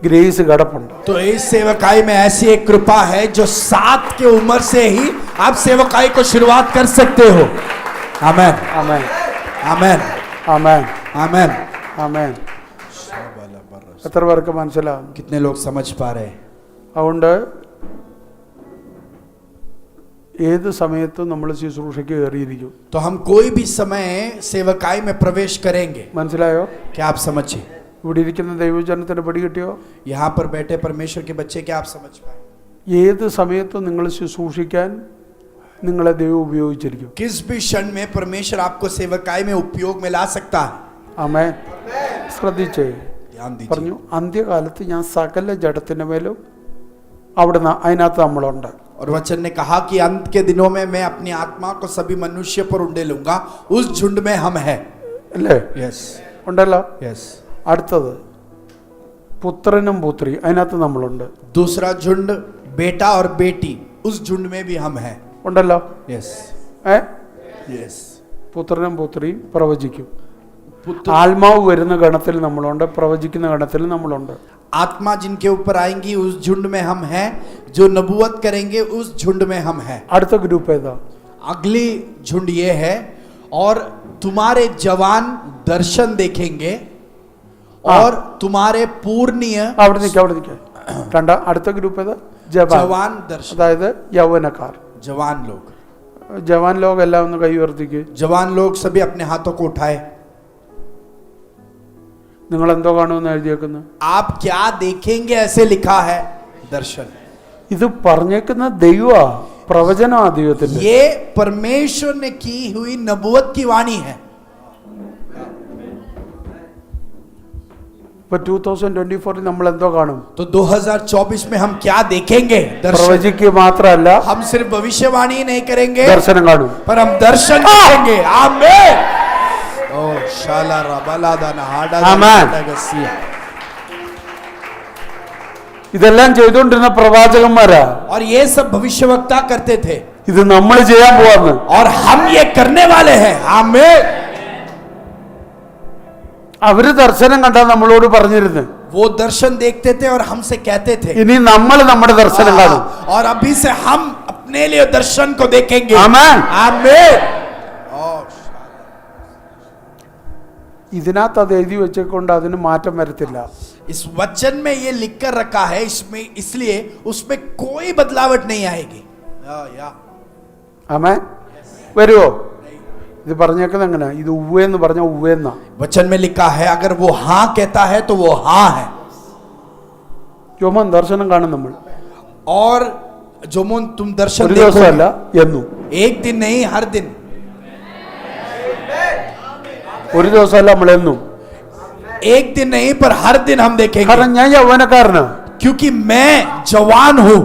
ഗ്രേസ് കിടപ്പുണ്ട്. तो इस सेवकाई में ऐसी एक कृपा है जो 7 के उम्र से ही आप सेवकाई को शुरुआत कर सकते हो। आमेन, ആമേൻ, आमेन, ആമേൻ, आमेन। ആമേൻ. എത്ര പേർക്ക് മനസ്സിലാവും? कितने लोग समझ पा रहे हैं? അതുകൊണ്ട് ഏത് സമയത്തും നമ്മൾ ശുശ്രൂഷയ്ക്ക് കയറിയിരിക്കും. तो हम कोई भी समय सेवकाई में प्रवेश करेंगे। മനസ്സിലായോ? क्या आप समझे? ഇവിടെ ഇരിക്കുന്ന ദൈവജനത്തിന് പിടി കിട്ടിയോ? यहाँ पर बैठे परमेश्वर के बच्चे, क्या आप समझ पाए? ഏത് സമയത്തും നിങ്ങൾ ശുശ്രൂഷിക്കാൻ നിങ്ങളെ ദൈവം ഉപയോഗിച്ചിരിക്കും. किस भी क्षण में परमेश्वर आपको सेवकाई में उपयोग में ला सकता है। ആമേൻ. ശ്രദ്ധിച്ചേ, ध्यान दीजिए। പറഞ്ഞു അന്ത്യകാലത്ത് ഞാൻ സകല ജഡത്തിന് മേലും അവിടുന്ന് അതിനകത്ത് നമ്മളുണ്ട്. और वचन ने कहा कि अंत के दिनों में मैं अपनी आत्मा को सभी मनुष्य पर उंडेलूंगा, उस झुंड में हम हैं। അല്ലേ? यस, ഉണ്ടല്ലോ. यस। അടുത്തത് പുത്രനും പുത്രി, അതിനകത്ത് നമ്മളുണ്ട്. दूसरा झुंड बेटा और बेटी, उस झुंड में भी हम हैं। ഉണ്ടല്ലോ. Yes, yes. പുത്രനും പുത്രിയും പ്രവചിക്കും. पुत्र ആത്മാവ് വരുന്ന ഗണത്തിൽ നമ്മളുണ്ട്, പ്രവചിക്കുന്ന ഗണത്തിൽ നമ്മളുണ്ട്. आत्मा जिनके ऊपर आएंगी उस झुंड में हम हैं, जो नबूवत करेंगे उस झुंड में हम हैं। അടുത്ത ഗ്രൂപ്പ് ഏതാ? अगली झुंड ये है, और तुम्हारे जवान दर्शन देखेंगे और तुम्हारे पूर्णीय അവിടെ നിൽക്കുക, അവിടെ നിൽക്കുക. അടുത്ത ഗ്രൂപ്പ് ഏതാ? जवान दर्शन, അതായത് യൗവനക്കാർ. जवान लोग। ജവാൻ ലോകം എല്ലാം ഒന്ന് കൈ ഉയർത്തിക്ക്. जवान लोग सभी अपने हाथों को उठाए। നിങ്ങൾ എന്തോ കാണുമെന്ന് എഴുതിയേക്കുന്നു? आप क्या देखेंगे ऐसे लिखा है, दर्शन। ഇത് പറഞ്ഞേക്കുന്ന ദൈവ പ്രവചനാ ദൈവത്തിന്റെ. ये परमेश्वर ने की हुई नबूवत की वाणी है। ഇപ്പൊ 2024 നമ്മൾ എന്തോ കാണും? तो 2024 में हम क्या देखेंगे? दर्शन। പ്രവചിക്കുക മാത്രമല്ല, हम सिर्फ भविष्यवाणी नहीं करेंगे, ദർശനം കാണും. पर हम दर्शन देखेंगे। आमीन। ओ शाला रबलादा नहाडा आमीन। गसिया। ഇതെല്ലാം ചെയ്തുകൊണ്ടിരുന്ന പ്രവാചകന്മാരാ. और ये सब भविष्यवक्ता करते थे, ഇത് നമ്മൾ ചെയ്യാൻ പോവാന്ന്. और हम ये करने वाले हैं। आमीन। അവര് ദർശനം കണ്ടാ നമ്മളോട് പറഞ്ഞിരുന്നു, वो दर्शन देखते थे और हमसे कहते थे, ഇനി നമ്മൾ നമ്മുടെ ദർശനം കാണും. और अभी से हम अपने लिए दर्शन को देखेंगे। ആമേൻ. आमीन। ഇതിനകത്ത് അത് എഴുതി വെച്ചേക്കൊണ്ട് അതിന് മാറ്റം വരത്തില്ല. इस वचन में ये लिख कर रखा है, इसमें इसलिए उसमें कोई बदलावट नहीं आएगी। ആമേൻ. വരുവോ? ഇത് പറഞ്ഞേക്കുന്നത് എങ്ങനെ? ഇത് ഉവ്വെന്ന് പറഞ്ഞ ഉവ്വെന്നാ. वचन में लिखा है, अगर वो हाँ कहता है तो वो हाँ है। ജോമോൻ ദർശനം കാണും നമ്മൾ. और जोमोन तुम दर्शन ഒരു ദിവസമല്ല, देखोगे, എന്നും. एक दिन नहीं, हर दिन। ഒരു ദിവസമല്ല നമ്മളെന്നും. एक दिन नहीं पर हर दिन हम देखेंगे, കാരണം ഞാൻ യൗവനക്കാരനാ, क्योंकि मैं जवान हूं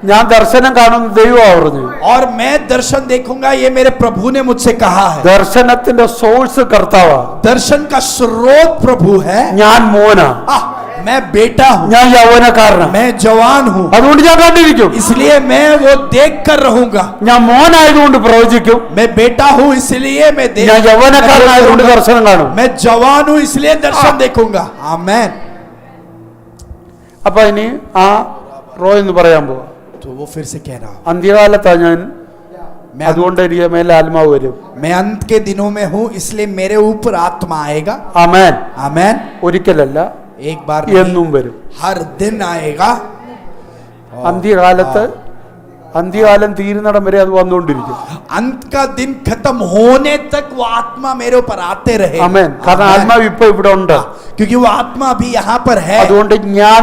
ഞാൻ ദർശനം കാണുന്ന ദൈവമാ പറഞ്ഞു. और मैं दर्शन देखूंगा, ये मेरे प्रभु ने मुझसे कहा है. ദർശനത്തിന്റെ സോഴ്സ് കർത്താവാ. दर्शन का स्रोत प्रभु है. ഞാൻ മോനാ, मैं बेटा हूं, ഞാൻ യൗവനക്കാരനാ, मैं जवान हूं, അതുകൊണ്ട് ഞാൻ കണ്ടിരിക്കും. इसलिए मैं वो देख कर रहूंगा. ഞാൻ മോനായതുകൊണ്ട് പ്രവചിക്കും, मैं बेटा हूं इसलिए मैं ഞാൻ യൗവനക്കാരനായതുകൊണ്ട് ദർശനം കാണും. मैं जवान हूं इसलिए दर्शन देखूंगा. आमेन. അപ്പൊ ഇനി ആ റോ എന്ന് പറയാൻ പോവാ. तो वो फिर से कह रहा हूं, അന്ത്യകാലത്താ ഞാൻ, അതുകൊണ്ട് എനിക്ക് മേലെ ആത്മാവ് വരും. मैं अंत के दिनों में हूं इसलिए मेरे ऊपर आत्मा आएगा. ആമേൻ. आमेन. ഒരിക്കലല്ല, एक बार എന്നും വരും. हर दिन आएगा. അന്ത്യകാലത്ത്, അന്ത്യകാലം തീരുന്നിടം വരെ അത് വന്നുകൊണ്ടിരിക്കും. अंत का दिन खत्म होने तक वो आत्मा मेरे ऊपर आते रहे. ആമേൻ. കാരണം ആത്മാവ് ഇപ്പൊ ഇവിടെ ഉണ്ട്, क्योंकि वो आत्मा अभी यहाँ पर है, അതുകൊണ്ട് ഞാൻ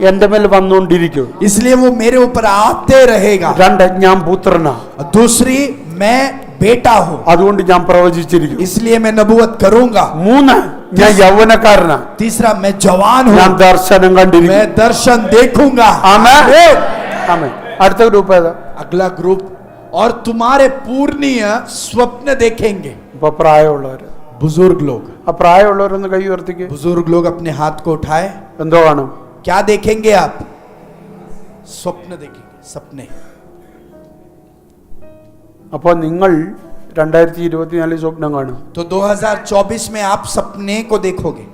എന്റെ മേൽ വന്നുകൊണ്ടിരിക്കും. इसलिए वो मेरे ऊपर आते रहेगा. രണ്ട്, ഞാൻ പുത്രനാ, दूसरी, मैं बेटा हूँ, അതുകൊണ്ട് ഞാൻ പ്രവചിച്ചിരിക്കും. इसलिए मैं नबूवत करूंगा. മൂന്ന്, ഞാൻ യൗവനക്കാരനാ, तीसरा, मैं जवान हूँ, ഞാൻ ദർശനം കണ്ടിരിക്കും. मैं दर्शन देखूंगा. ആമേൻ. ആമേൻ. അടുത്ത ഗ്രൂപ്പ് ഏതാ? अगला ग्रुप, और तुम्हारे पूर्णीय स्वप्न देखेंगे. ഇപ്പൊ പ്രായമുള്ളവര്, बुजुर्ग लोग, ആ പ്രായമുള്ളവരൊന്ന് കൈ ഉയർത്തിക്ക്. बुजुर्ग लोग अपने हाथ को उठाए. എന്തോ കാണും? क्या देखेंगे आप? स्वप्न देखेंगे, सपने. അപ്പൊ നിങ്ങൾ 2024 സ്വപ്നം കാണും. तो 2024 में आप सपने को देखोगे.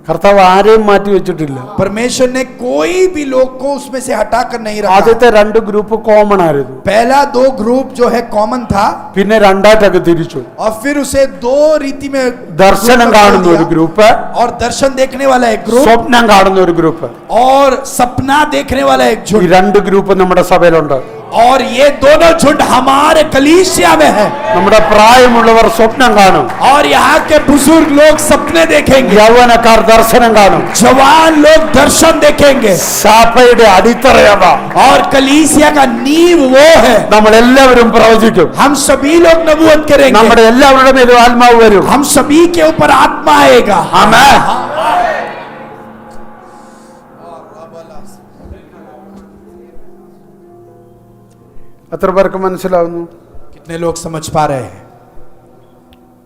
കർത്താവ് ആരെയും മാറ്റി വെച്ചിട്ടില്ല. परमेश्वर ने कोई भी लोग को उसमें से हटाकर नहीं रखा. ആദ്യത്തെ രണ്ട് ഗ്രൂപ്പ് കോമൺ ആയിരുന്നു, पहला दो ग्रुप जो है कॉमन था, പിന്നെ രണ്ടായിട്ടൊക്കെ തിരിച്ചു. और फिर उसे दो रीति में ദർശനം കാണുന്ന ഒരു ഗ്രൂപ്പ്, और दर्शन देखने वाला एक ग्रुप, സ്വപ്നം കാണുന്ന ഒരു ഗ്രൂപ്പ്. और सपना देखने वाला एक ഈ झुंड. രണ്ട് ഗ്രൂപ്പ് നമ്മുടെ സഭയിലുണ്ട്. और ये दोनों झुंड हमारे कलीसिया में है. നമ്മുടെ പ്രായമുള്ളവർ സ്വപ്നം കാണും, और यहाँ के बुजुर्ग लोग सपने देखेंगे, യൗവനക്കാർ ദർശനം കാണും. जवान लोग दर्शन देखेंगे. സഭയുടെ അടിത്തറയതാ. और कलीसिया का नींव वो है. നമ്മൾ എല്ലാവരും പ്രവചിക്കും. हम सभी लोग नबूवत करेंगे. നമ്മുടെ എല്ലാവരുടെ മേലും ആത്മാവ് വരും. हम सभी के ऊपर आत्मा आएगा. ആമേൻ. എത്ര പേർക്ക് മനസ്സിലാവുന്നു? कितने लोग समझ पा रहे हैं?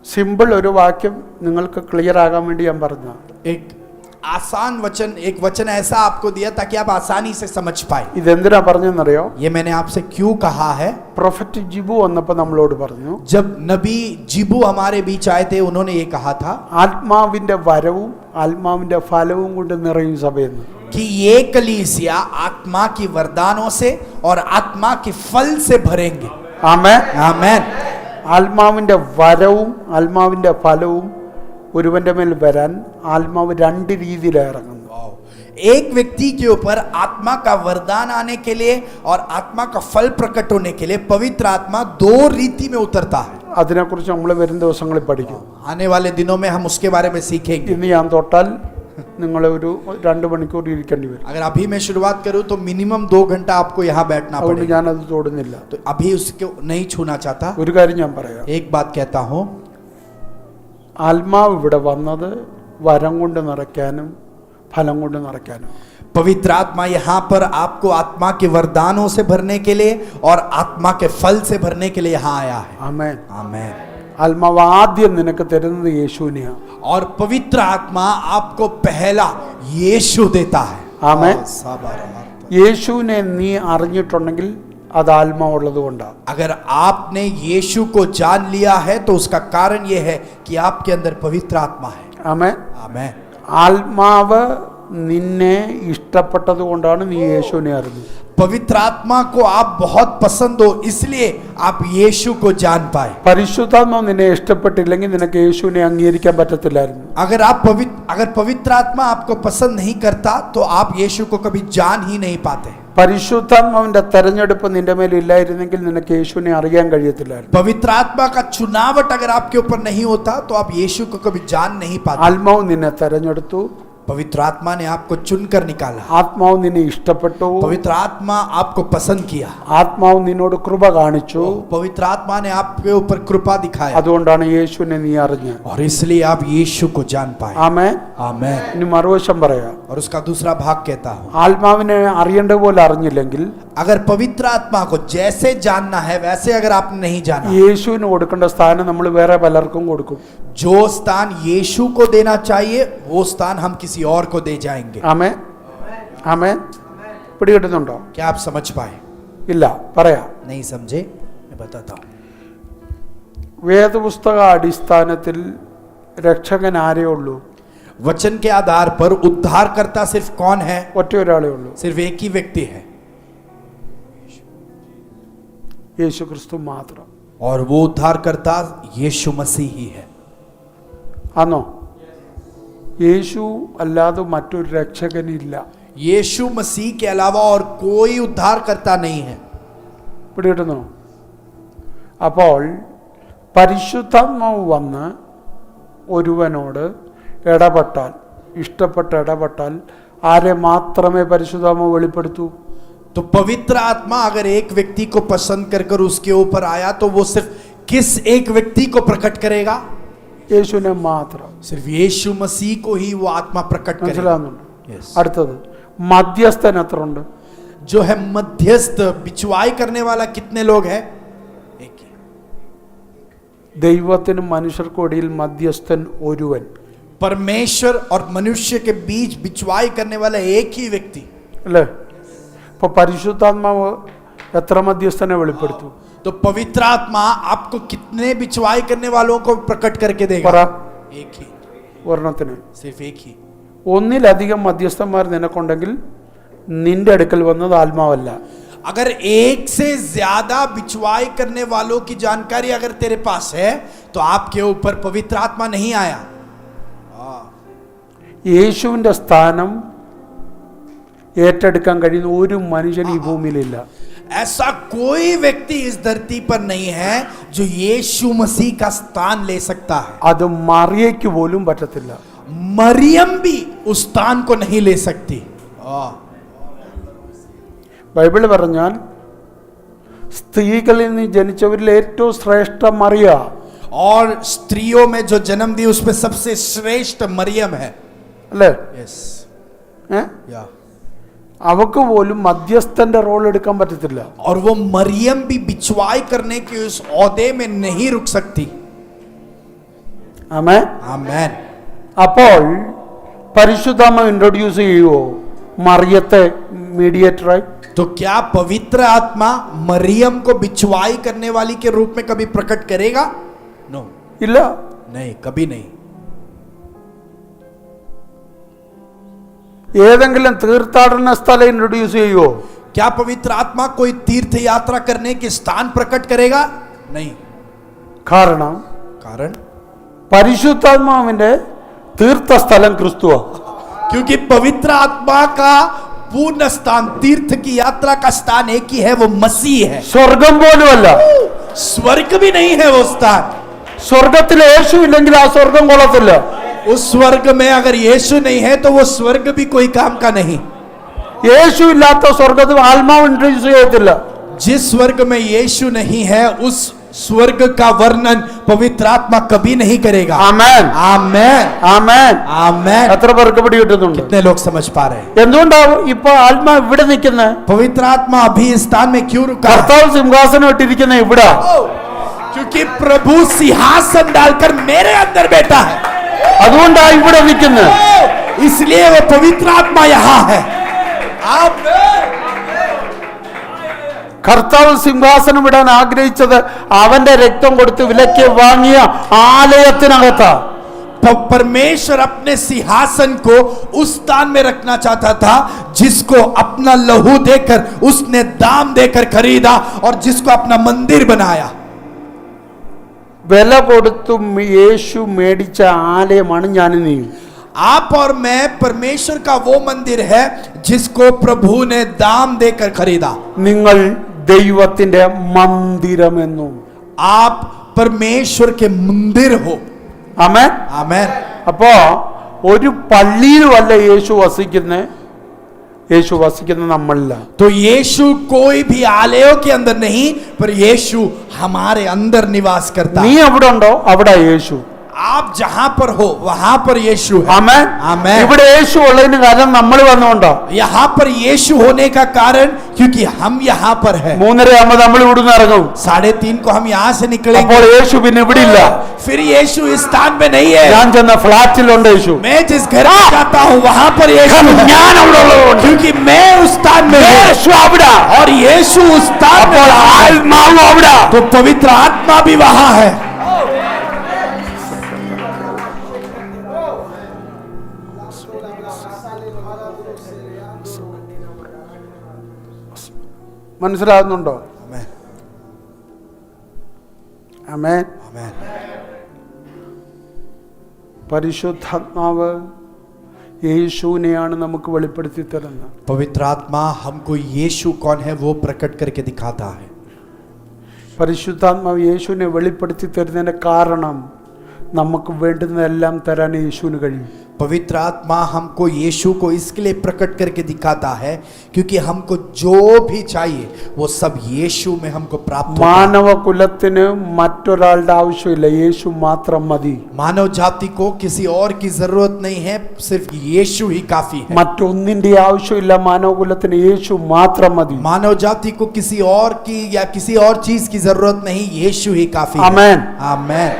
സിമ്പിൾ ഒരു വാക്യം നിങ്ങൾക്ക് ക്ലിയർ ആകാൻ വേണ്ടി ഞാൻ പറഞ്ഞ. एक आसान वचन, एक वचन ऐसा आपको दिया ताकि आप आसानी से समझ पाए. ഇതെന്തിനാ പറഞ്ഞെന്നറിയോ? ये मैंने आपसे क्यों कहा है? പ്രൊഫറ്റ് ജിബു വന്നപ്പോൾ നമ്മളോട് പറഞ്ഞു, जब नबी जिबू हमारे बीच आए थे, उन्होंने ये कहा था ആത്മാവിന്റെ വരവും ആത്മാവിന്റെ ഫലവും കൊണ്ട് നിറയും സഭയെന്ന്. कि ये कलीसिया आत्मा की वरदानों से और आत्मा के फल से भरेंगे. ആമേൻ. आमेन. ആത്മാവിന്റെ വരവും ആത്മാവിന്റെ ഫലവും ഒരുവന്റെ മേൽ വരാൻ ആത്മാവ് രണ്ട് രീതിയിലാണ് ഇറങ്ങുന്നത്. एक व्यक्ति के ऊपर आत्मा का वरदान आने के लिए और आत्मा का फल प्रकट होने के लिए पवित्र आत्मा दो रीति में उतरता है. അതിനെക്കുറിച്ച് നമ്മൾ വരും ദിവസങ്ങളിൽ പഠിക്കും. आने वाले दिनों में हम उसके बारे में सीखेंगे. ഇന്ന് ഞാൻ തൊട്ടാൽ നിങ്ങളെ ഒരു 2 മണിക്കൂർ ഇരിക്കേണ്ടി വരും. अगर अभी मैं शुरुआत करूं तो मिनिमम 2 घंटा आपको यहाँ बैठना അതുകൊണ്ട് पड़ेगा. ഞാനത് തൊടുന്നില്ല. तो अभी उसको नहीं छूना चाहता. ഒരു കാര്യം ഞാൻ പറയാം, एक बात कहता हूं, ആത്മാവ് ഇവിടെ വന്നത് വരം കൊണ്ട് നിറയ്ക്കാനും ഫലം കൊണ്ട് നിറയ്ക്കാനും. पवित्र आत्मा यहाँ पर आपको आत्मा के वरदानों से भरने के लिए और आत्मा के फल से भरने के लिए यहाँ आया है. ആമേൻ. आमेन. ആത്മാവ് ആദ്യം നിനക്ക് തരുന്നത് യേശുവിനെയാണ്. और पवित्र आत्मा आपको पहला यीशु देता है. ആമേൻ. യേശുവിനെ നീ അറിഞ്ഞിട്ടുണ്ടെങ്കിൽ അത് ആത്മാവുള്ളത് കൊണ്ടാണ്. अगर आपने यीशु को जान लिया है तो उसका कारण यह है कि आपके अंदर पवित्र आत्मा है. ആമേൻ. आमेन. ആത്മാവ് നിന്നെ ഇഷ്ടപ്പെട്ടത് കൊണ്ടാണ് നീ യേശുവിനെ അറിഞ്ഞത്. पवित्र आत्मा को आप बहुत पसंद हो इसलिए आप यीशु को जान पाए. പരിശുദ്ധാത്മാവ് നിന്നെ ഇഷ്ടപ്പെട്ടില്ലെങ്കിൽ നിനക്ക് യേശുവിനെ അംഗീകരിക്കാൻ പറ്റത്തില്ലായിരുന്നു. अगर पवित्र आत्मा आपको पसंद नहीं करता तो आप यीशु को कभी जान ही नहीं पाते. പരിശുദ്ധാത്മാവിന്റെ തെരഞ്ഞെടുപ്പ് നിന്റെ മേൽ ഇല്ലായിരുന്നെങ്കിൽ നിനക്ക് യേശുവിനെ അറിയാൻ കഴിയത്തില്ലായിരുന്നു. पवित्र आत्मा का चुनावट अगर आपके ऊपर नहीं होता तो आप यीशु को कभी जान नहीं पाते. ആത്മാവ് നിന്നെ തെരഞ്ഞെടുത്തു, पवित्र आत्मा ने आपको चुनकर निकाला, ആത്മാവ് നിന്നെ ഇഷ്ടപ്പെട്ടു, पवित्र आत्मा आपको पसंद किया, ആത്മാവ് നിന്നോട് കൃപ കാണിച്ചു. पवित्र आत्मा ने आपके ऊपर कृपा दिखाया, അതുകൊണ്ടാണ് യേശുവിനെ നീ അറിഞ്ഞത്. और इसलिए आप यीशु को जान पाए. ആമേൻ. आमेन. ഇനി മറുവശം പറയാം. और उसका दूसरा भाग कहता हूँ, ആത്മാവിനെ അറിയേണ്ട പോലെ അറിഞ്ഞില്ലെങ്കിൽ अगर पवित्र आत्मा को जैसे जानना है वैसे अगर आपने नहीं जाना, യേശുവിന് കൊടുക്കേണ്ട സ്ഥാനം നമ്മൾ വേറെ പലർക്കും കൊടുക്കും. जो स्थान यीशु को देना चाहिए वो स्थान हम किसी और को दे जाएंगे. ആമേൻ. ആമേൻ. പിടികിട്ടുന്നുണ്ടോ? क्या आप समझ पाए? ഇല്ല, പറയാം. नहीं समझे? मैं बताता हूँ. വേദപുസ്തക അടിസ്ഥാനത്തിൽ രക്ഷകൻ ആരേ ഉള്ളൂ? वचन के आधार पर उद्धारकर्ता सिर्फ कौन है? ഒറ്റ ഒരാളേ ഉള്ളൂ, सिर्फ एक ही व्यक्ति है, യേശു ക്രിസ്തു മാത്രം. और वो उद्धारकर्ता यीशु मसीह ही है. ആണോ? യേശു അല്ലാതെ മറ്റൊരു രക്ഷകനില്ല. यीशु मसीह के अलावा और कोई उद्धारकर्ता नहीं है. പിടികിട്ടുന്നോ? അപ്പോൾ പരിശുദ്ധാത്മാവ് വന്ന് ഒരുവനോട് ഇടപെട്ടാൽ, ഇഷ്ടപ്പെട്ട് ഇടപെട്ടാൽ ആരെ മാത്രമേ പരിശുദ്ധാത്മാവ് വെളിപ്പെടുത്തൂ? तो पवित्र आत्मा अगर एक व्यक्ति को पसंद कर कर उसके ऊपर आया तो वो सिर्फ किस एक व्यक्ति को प्रकट करेगा? യേശുവിനെ മാത്രം. सिर्फ यीशु मसीह को ही वो आत्मा प्रकट करेगा. മനസ്സിലാകുന്നുണ്ട്? Yes. അടുത്തത് മധ്യസ്ഥൻ എത്ര ഉണ്ട്? जो है मध्यस्थ, बिचवाई करने वाला कितने लोग हैं? एक ही. ദൈവത്തിനും മനുഷ്യർക്കും ഇടയിൽ മധ്യസ്ഥൻ ഒരുവൻ. परमेश्वर और मनुष्य के बीच बिचवाई करने वाला एक ही व्यक्ति. അല്ലേ? ഇപ്പൊ പരിശുദ്ധാത്മാവ് എത്ര മധ്യസ്ഥനെ വെളിപ്പെടുത്തും? तो पवित्र आत्मा आपको कितने बिचवाई करने वालों को प्रकट करके പറ. देगा? एक ही. ഒരെണ്ണത്തിന്. सिर्फ एक ही. ഒന്നിലധികം മധ്യസ്ഥന്മാർ നിനക്കുണ്ടെങ്കിൽ നിന്റെ അടുക്കൽ വന്നത് ആത്മാവല്ല. अगर एक से ज्यादा बिचवाई करने वालों की जानकारी अगर तेरे पास है तो आपके ऊपर पवित्र आत्मा नहीं आया. യേശുവിന്റെ സ്ഥാനം ഏറ്റെടുക്കാൻ കഴിയുന്ന ഒരു മനുഷ്യൻ ഈ ഭൂമിയിലില്ല. ऐसा कोई व्यक्ति इस धरती पर नहीं है जो यीशु मसीह का स्थान ले सकता है. അത് മറിയയ്ക്ക് പോലും പറ്റത്തില്ല. मरियम भी उस स्थान को नहीं ले सकती. ബൈബിൾ പറഞ്ഞാൽ സ്ത്രീകളിൽ നിന്ന് ജനിച്ചവരിൽ ഏറ്റവും ശ്രേഷ്ഠ മറിയ. और स्त्रियों में जो जन्म दी उसमें सबसे श्रेष्ठ मरियम है. അല്ലേ? यस. അവക്ക് പോലും മധ്യസ്ഥന്റെ റോൾ എടുക്കാൻ പറ്റത്തില്ല. और वो मरियम भी बिचवाई करने के उस औहदे में नहीं रुक सकती. ആമേൻ. आमेन. അപ്പോൾ പരിശുദ്ധാത്മാവ് ഇൻട്രൊഡ്യൂസ് ചെയ്യുവോ മറിയത്തെ മീഡിയേറ്ററായി? तो क्या पवित्र आत्मा मरियम को बिचवाई करने वाली के रूप में कभी प्रकट करेगा? नो. ഇല്ല. नहीं, कभी नहीं. ഏതെങ്കിലും തീർത്ഥാടന സ്ഥലം ഇൻട്രൊഡ്യൂസ് ചെയ്യുവോ? क्या पवित्र आत्मा कोई तीर्थ यात्रा करने के स्थान प्रकट करेगा? नहीं. കാരണം कारण പരിശുദ്ധാത്മാവിന്റെ തീർത്ഥസ്ഥലം ക്രിസ്തുവാ. क्योंकि पवित्र आत्मा का पूर्ण स्थान, तीर्थ की यात्रा का स्थान एक ही है, वो मसीह है. സ്വർഗം പോലുമല്ല. स्वर्ग भी नहीं है वो स्थान. സ്വർഗത്തിൽ യേശു ഇല്ലെങ്കിൽ ആ സ്വർഗം കൊള്ളത്തില്ല. उस स्वर्ग में अगर यीशु नहीं है तो वो स्वर्ग भी कोई काम का नहीं. യേശു ഇല്ലാത്ത സ്വർഗത്തിൽ ആത്മാവ് ഇൻട്രൊഡ്യൂസ് ചെയ്യത്തില്ല. जिस स्वर्ग में यीशु नहीं है उस स्वर्ग का वर्णन पवित्र आत्मा कभी नहीं करेगा. ആമേൻ. आमेन. ആമേൻ. आमेन. എത്ര പേർക്ക് പിടി കിട്ടുന്നുണ്ട്? कितने लोग समझ पा रहे हैं? എന്തുകൊണ്ടാവും ഇപ്പൊ ആത്മാവ് ഇവിടെ നിൽക്കുന്നത്? पवित्र आत्मा अभी इस स्थान में क्यों रुका है? കർത്താവ് സിംഹാസനം ഇട്ടിരിക്കുന്ന ഇവിടെ. क्योंकि प्रभु सिंहासन डालकर मेरे अंदर बैठा है. അതുകൊണ്ടാ ഇവിടെ നിൽക്കുന്നത്. इसलिए वो पवित्र आत्मा यहाँ है. കർത്താവ് സിംഹാസനം ഇടാൻ ആഗ്രഹിച്ചത് അവന്റെ രക്തം കൊടുത്ത് വിലയ്ക്ക് വാങ്ങിയ ആലയത്തിനകത്താ. परमेश्वर अपने सिंहासन को उस स्थान में रखना चाहता था जिसको अपना लहू देकर उसने दाम देकर खरीदा और जिसको अपना मंदिर बनाया. വില കൊടുത്തും യേശു മേടിച്ച ആലയമാണ് ഞാൻ നീ. आप और मैं परमेश्वर का वो मंदिर है जिसको प्रभु ने दाम देकर खरीदा. നിങ്ങൾ ദൈവത്തിന്റെ മന്ദിരമെന്നും. आप परमेश्वर के मंदिर हो. ആമേൻ. आमेन. അപ്പോ ഒരു പള്ളിയിലുമല്ല യേശു വസിക്കുന്നേ, യേശु वसिക്കുന്ന നമ്മളില്ല. तो यीशु कोई भी आलयों के अंदर नहीं, पर यीशु हमारे अंदर निवास करता നീ है. എവിടെ ഉണ്ടോ അവിടെ യേശു. आप जहां पर हो वहां पर यीशु है. ആമേൻ. आमेन. ഇവിടെ യേശു ഉള്ളതിന് കാരണം നമ്മൾ വന്നുകൊണ്ടോ. यहाँ पर यीशु होने का कारण क्योंकि हम यहाँ पर है. 3:30 നമ്മൾ ഇവിടുന്ന് ഇറങ്ങും. 3:30 को हम यहाँ से निकलेंगे. അപ്പോൾ യേശു പിന്നെ ഇവിടെ ഇല്ല. फिर यीशु इस स्थान में नहीं है. ഞാൻ ചെന്ന ഫ്ലാറ്റിലുണ്ട് യേശു. मैं जिस घर में जाता हूँ वहां पर यीशु है. ഞാൻ അവിടെ ഉള്ളതുകൊണ്ട് क्योंकि मैं उस स्थान में हूँ യേശു അവിടെ. और यीशु उस स्थान में അപ്പോൾ है. ആത്മാവ് അവിടെ. तो पवित्र आत्मा भी वहां है. മനസ്സിലാകുന്നുണ്ടോ? आमेन. ആമേൻ. आमेन. പരിശുദ്ധാത്മാവ് യേശുവിനെയാണ് നമുക്ക് വെളിപ്പെടുത്തി തരുന്നത്. पवित्र आत्मा हमको यीशु कौन है वो प्रकट करके दिखाता है. പരിശുദ്ധാത്മാവ് യേശുവിനെ വെളിപ്പെടുത്തി തരുന്നതിന്റെ കാരണം നമുക്ക് വേണ്ടുന്നതെല്ലാം തരാൻ യേശുവിന് കഴിയും. पवित्र आत्मा हमको यीशु को इसके लिए प्रकट करके दिखाता है क्योंकि हमको जो भी चाहिए वो सब यीशु में हमको प्राप्त होता है. മാനവകുലത്തിന് മറ്റൊരാളുടെ ആവശ്യമില്ല, യേശു മാത്രം മതി. मानव जाति को किसी और की जरूरत नहीं है, सिर्फ यीशु ही काफी है. മറ്റൊന്നിന്റെ ആവശ്യമില്ല, മാനവകുലത്തിന് യേശു മാത്രം മതി. मानव जाति को किसी और की या किसी और चीज की जरूरत नहीं, यीशु ही काफी है. ആമേൻ. आमेन.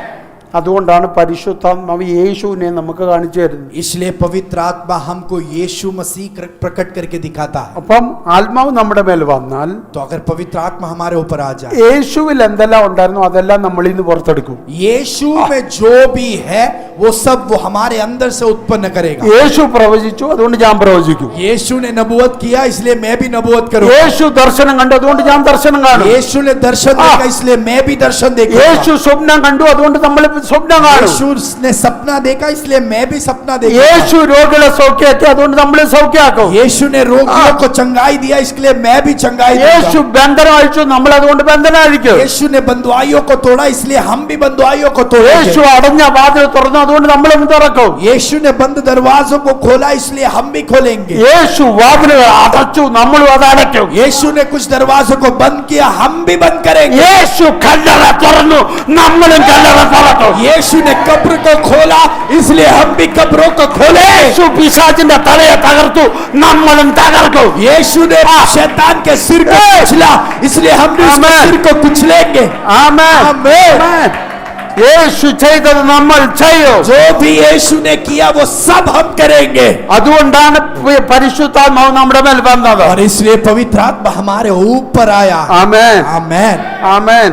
അതുകൊണ്ടാണ് പരിശുദ്ധാത്മാവ് യേശുവിനെ നമുക്ക് കാണിച്ചു തരുന്നത്. इसलिए पवित्र आत्मा हमको यीशु मसीह प्रकट करके दिखाता है. അപ്പം ആത്മാവ് നമ്മുടെ മേൽ വന്നാൽ तो अगर पवित्र आत्मा हमारे ऊपर आ जाए, യേശുവിൽ എന്തെല്ലാം ഉണ്ടായിരുന്നോ അതെല്ലാം നമ്മളിൽ നിന്ന് പുറത്തെടുക്കും. यीशु में जो भी है वो सब वो हमारे अंदर से उत्पन्न करेगा. യേശു പ്രവചിച്ചു, അതുകൊണ്ട് ഞാൻ പ്രവചിക്കും. यीशु ने नबूवत किया, इसलिए मैं भी नबूवत करूंगा. യേശു ദർശനം കണ്ടു, അതുകൊണ്ട് ഞാൻ ദർശനം കാണും. यीशु ने दर्शन देखा, इसलिए मैं भी दर्शन देखूंगा. യേശു സ്വപ്നം കണ്ടു, അതുകൊണ്ട് നമ്മൾ സ്വപ്നം കാണും. यीशु ने सपना देखा, इसलिए मैं भी सपना देखूंगा. യേശു രോഗികളെ സൗഖ്യമാക്കി, അതുകൊണ്ട് നമ്മൾ സൗഖ്യമാക്കും. यीशु ने रोगियों को चंगाई दिया, इसलिए मैं भी चंगाई യേശു दूंगा. ബന്ധനം അഴിച്ചു, നമ്മൾ അതുകൊണ്ട് ബന്ധനായിരിക്കും. यीशु ने बंधुआइयों को तोड़ा, इसलिए हम भी बंधुआइयों को യേശു तोड़ेंगे. അടഞ്ഞ വാതിൽ തുറന്നു, അതുകൊണ്ട് നമ്മളും തുറക്കും. यीशु ने बंद दरवाजों को खोला, इसलिए हम भी खोलेंगे. യേശു വാതിലുകൾ അടച്ചു, നമ്മളും അത് അടയ്ക്കും. यीशु ने कुछ दरवाजों को बंद किया, हम भी बंद करेंगे. യേശു കല്ലറ തുറന്നു, നമ്മളും കല്ലറ തുറക്കും. यीशु ने कब्र को खोला, इसलिए हम भी कब्रों को खोले. യേശു പിശാചിന്റെ തലയെ തകർത്തു, നമ്മളും തകർക്കും. यीशु ने शैतान के सिर को कुचला, इसलिए हम भी उसके आमेन. सिर को कुचलेंगे. ആമേൻ. आमेन. ആമേൻ. യേശു ചെയ്തത് നമ്മൾ ചെയ്യും. जो भी यीशु ने किया वो सब हम करेंगे. അതുകൊണ്ടാണ് പരിശുദ്ധാത്മാവ് നമ്മുടെ മേൽ വന്നത്. और इसलिए पवित्र आत्मा हमारे ऊपर आया. ആമേൻ. आमेन. ആമേൻ.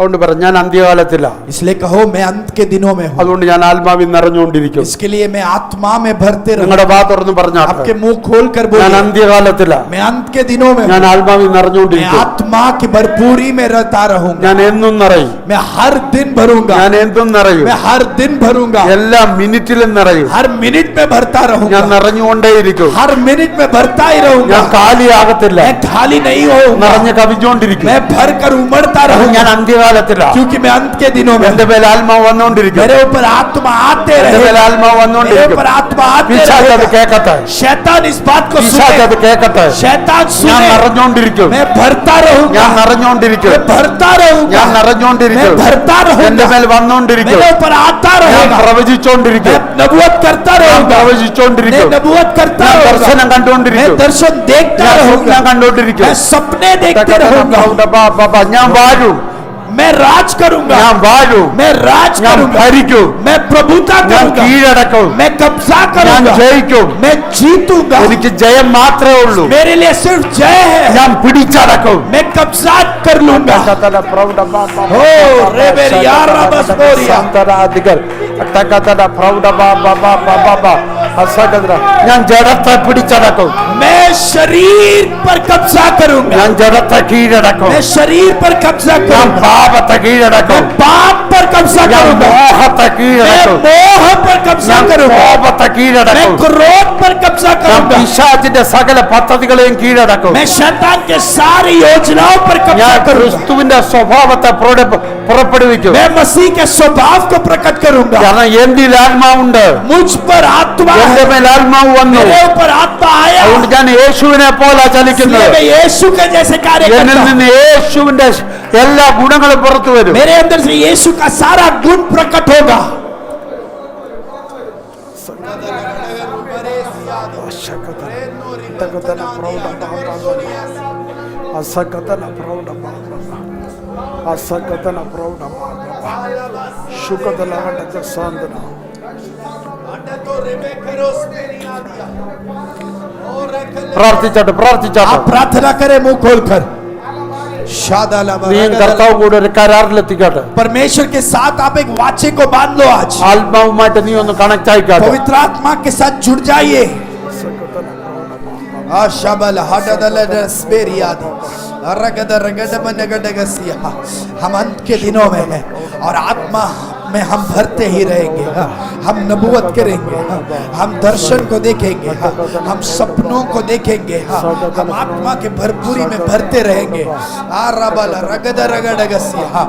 അതുകൊണ്ട് പറ, ഞാൻ അന്ത്യകാലത്തിലാ, इसलिए कहो मैं अंत के दिनों में हूँ. അതുകൊണ്ട് ഞാൻ ആത്മാവിൽ നിറഞ്ഞുകൊണ്ടിരിക്കും. इसके लिए मैं आत्मा में भरते रहूं. നിങ്ങളുടെ വാ തുറന്ന് പറഞ്ഞാൽ आपके मुंह खोल कर ഞാൻ बोलिए, അന്ത്യകാലത്തിലാ, मैं अंत के दिनों में ഞാൻ हूँ. ആത്മാവിൽ मैं നിറഞ്ഞുകൊണ്ടിരിക്കും. आत्मा की भरपूरी में रहता रहूंगा. ഞാൻ എന്നും നിറയും, मैं हर दिन भरूंगा. ഞാൻ എന്തും നിറയും, मैं हर दिन भरूंगा. എല്ലാ മിനിറ്റിലും നിറയും. हर मिनट में भरता ഞാൻ रहूंगा. നിറഞ്ഞുകൊണ്ടേയിരിക്കും. हर मिनट में भरता ही रहूंगा. ഞാൻ കാലിയാകത്തില്ല, मैं खाली नहीं होऊंगा. നിറഞ്ഞു കവിഞ്ഞുകൊണ്ടിരിക്കും. मैं भर कर उमड़ता ഞാൻ रहूंगा. അന്ത്യകാലത്തിലാ, क्योंकि मैं अंत के दिनों में എന്റെ മേൽ ആത്മാവ് വന്നുകൊണ്ടിരിക്കും. मेरे ऊपर आत्मा आते എന്റെ മേൽ रहे. ആത്മാവ് मेरे വന്നുകൊണ്ടിരിക്കും. ऊपर आत्मा आते പിശാച് അത് रहे. കേൾക്കട്ടെ, शैतान इस बात को പിശാച് അത് सुने. കേൾക്കട്ടെ. शैतान ഞാൻ सुने. നിറഞ്ഞുകൊണ്ടിരിക്കും, मैं भरता रहूंगा. ഞാൻ നിറഞ്ഞുകൊണ്ടിരിക്കും, मैं भरता रहूंगा. ഞാൻ मैं നിറഞ്ഞുകൊണ്ടിരിക്കും. भरता എന്റെ रहूंगा. മേൽ വന്നുകൊണ്ടിരിക്കും. मेरे ऊपर आता ഞാൻ रहेगा. പ്രവചിച്ചുകൊണ്ടിരിക്കും, मैं नबूवत करता ഞാൻ रहूंगा. मैं പ്രവചിച്ചുകൊണ്ടിരിക്കും. नबूवत करता ഞാൻ रहूंगा. ദർശനം मैं കണ്ടുകൊണ്ടിരിക്കും, दर्शन देखता ഞാൻ रहूंगा. സ്വപ്നം കണ്ടുകൊണ്ടിരിക്കും. मैं सपने देखते रहूंगा. ഞാൻ വാഴും, मैं राज करूंगा. ഞാൻ വാഴും, मैं राज ഞാൻ करूंगा. ഭരിക്കും, मैं प्रभुता ഞാൻ करूंगा. കീഴടക്കും, मैं कब्जा ഞാൻ करूंगा. ജയിക്കും. मैं जीतूंगा. എനിക്ക് ജയം മാത്രമേ ഉള്ളൂ. मेरे लिए सिर्फ जय है. ഞാൻ പിടിച്ചടക്കും. मैं कब्जा कर लूंगा. हो रेबेरिया रबस्पोरिया. ഞാൻ ജഡത്തെ പിടിച്ചടക്കും. मैं शरीर पर कब्जा करूंगा. ഞാൻ ജഡത്തെ കീഴടക്കും. मैं शरीर पर कब्जा ഞാൻ करूंगा. പാപത്തെ मैं കീഴടക്കും. पाप पर पर कब्जा ഞാൻ करूंगा, മോഹത്തെ मैं കീഴടക്കും, मोह पर कब्जा ഞാൻ करूंगा, കോപത്തെ मैं കീഴടക്കും, क्रोध पर कब्जा ഞാൻ करूंगा, പിശാചിന്റെ സകല പദ്ധതികളെയും കീഴടക്കും. मैं शैतान के सारी योजनाओं पर कब्जा ഞാൻ करूंगा, ക്രിസ്തുവിന്റെ സ്വഭാവത്തെ പുറപ്പെടുവിക്കും. मैं मसीह के स्वभाव को प्रकट करूंगा, കാരണം എന്നിൽ ആത്മാവുണ്ട്, मुझ पर आत्मा എന്റെ है, മേൽ ആത്മാവ് വന്നു, मेरे ऊपर आत्मा आया, അതുകൊണ്ട് ഞാൻ യേശുവിനെ പോലെ इसलिए ചലിക്കുന്നത്. मैं यीशु के जैसे कार्य എന്നിൽ करता हूं, നിന്ന് യേശുവിന്റെ എല്ലാ ഗുണങ്ങളും പുറത്തു വരും. मेरे अंदर से यीशु का सारा गुण प्रकट होगा. പ്രാർത്ഥിച്ചോട്ടെ, പ്രാർത്ഥിച്ചോട്ടെ. आप प्रार्थना करें मुंह खोलकर. നീയും കർത്താവും കൂടെ ഒരു കരാറിലെത്തിക്കട്ടെ. परमेश्वर के साथ आप एक वाचे को बांध लो आज. ആത്മാവുമായിട്ട് നീ ഒന്ന് കണക്ട് ആയിക്കാട്ടെ. पवित्र आत्मा के साथ जुड़ जाइए. आशाबल हडदलस्पेरियादि रगद रगद मनगडगसिया. हम अंत के दिनों में हैं और आत्मा में हम भरते ही रहेंगे. हम नबूवत करेंगे, हम दर्शन को देखेंगे, हम सपनों को देखेंगे, हम आत्मा के भरपूरी में भरते रहेंगे. आराबल रगद रगडगसिया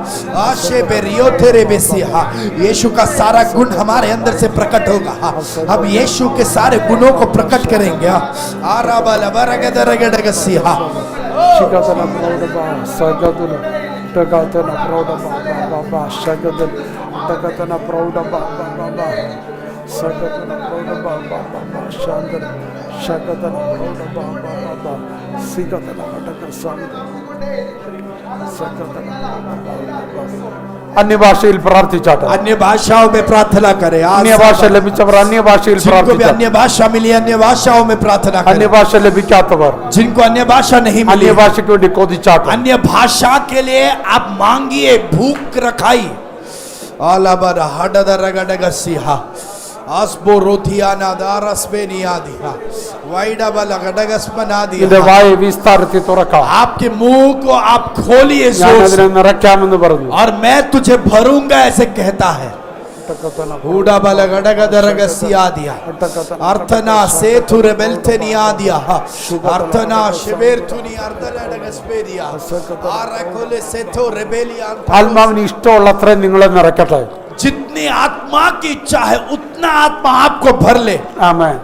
आशे बेरियो तेरे बेसिया. यीशु का सारा गुण हमारे अंदर से प्रकट होगा. हम यीशु के सारे गुणों को प्रकट करेंगे. आराबल रगद रगडगसिया. Shikatana Prodaba, Sagaduna, Tagatana Prodaba, Baba, Shagadun, Tagatana Prodaba, Baba, Sagatana Prodaba, Baba, Shandana, Shagatana Prodaba, Baba, Sigatana Pataka Sandana, Sakatana Prodaba. അന്യഭാഷയിൽ പ്രാർത്ഥിച്ചാട്ടെ. अन्य भाषाओं में प्रार्थना करें. അന്യഭാഷ ലഭിച്ചവർ അന്യഭാഷയിൽ जिनको भी പ്രാർത്ഥിച്ചാട്ടെ. अन्य भाषा मिली अन्य भाषाओं में प्रार्थना करें. അന്യഭാഷ ലഭിക്കാത്തവർ जिनको अन्य भाषा नहीं मिली അന്യഭാഷയ്ക്ക് വേണ്ടി കൊതിച്ചാട്ടെ. अन्य भाषा के लिए आप मांगिए, भूख रखाइए. आलाबर हडदरगडगसिहा आस्बोरोथियाना दारस्बेनियादिहा वाइडाबल गडगस्मनादिहा. നിന്റെ വായ വിസ്താരത്തിൽ തുറക്കാം. आपके मुंह को आप खोलिए ഞാൻ जोर से. അതിനെ നിറയ്ക്കാമെന്ന് പറഞ്ഞു. और मैं तुझे भरूंगा ऐसे कहता है. हूडाबल गडगदरगसियादिया अर्थना सेथुर बेल्थनियादिया अर्थना शिवेर्थुनी अर्धलडगस्पेरिया आरकोले सेथो रेबेलिया. ആത്മാവിന് ഇഷ്ടമുള്ളത്രയും നിങ്ങളെ നിറയ്ക്കട്ടെ. जितनी आत्मा की इच्छा है उतना आत्मा आपको भर ले. ആമേൻ,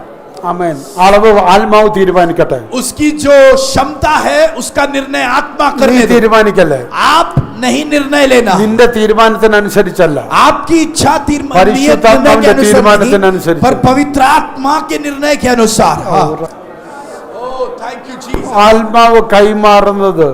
ആമേൻ. അളവ് ആത്മാവ് തീരുമാനിക്കട്ടെ. उसकी जो क्षमता है उसका निर्णय आत्मा നീ करने दे. തീരുമാനിക്കല്ലേ. आप नहीं निर्णय लेना. നിന്റെ തീരുമാനത്തിനനുസരിച്ചല്ല, आपकी इच्छा പരിശുദ്ധാത്മാവിന്റെ തീരുമാനത്തിനനുസരിച്ച്. पर पवित्र आत्मा के निर्णय के अनुसार. Thank you Jesus. ആത്മാവ് കൈമാറുന്നത്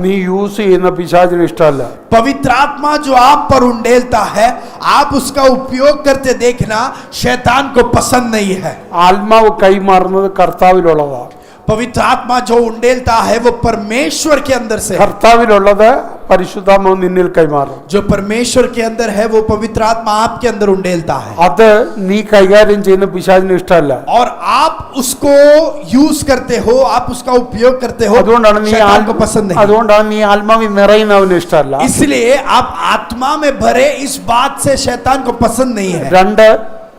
നീ യൂസ് ചെയ്യുന്ന പിശാചിന് ഇഷ്ടമല്ല. पवित्र आत्मा जो आप पर उंडेलता है, आप उसका उपयोग करते देखना शैतान को पसंद नहीं है. ആത്മാവ് കൈമാറുന്നത് കർത്താവിലുള്ളതാ. पवित्र आत्मा जो उंडेलता है वो परमेश्वर के अंदर से है. കർത്താവിലുള്ളത് പരിശുദ്ധാത്മാവ് നിന്നിൽ കൈമാറും. जो परमेश्वर के अंदर है वो पवित्र आत्मा आपके अंदर उंडेलता है. അത് നീ കൈകാര്യം ചെയ്യുന്ന പിശാചിന് ഇഷ്ടമല്ല. और आप उसको यूज करते हो, आप उसका उपयोग करते हो, അതുകൊണ്ടാണ് നീ शैतान को पसंद नहीं. അതുകൊണ്ടാണ് നീ ആത്മാവിൽ നിറയുന്നവന് ഇഷ്ടമല്ല. इसलिए आप आत्मा में भरे इस बात से शैतान को पसंद नहीं है. രണ്ട്,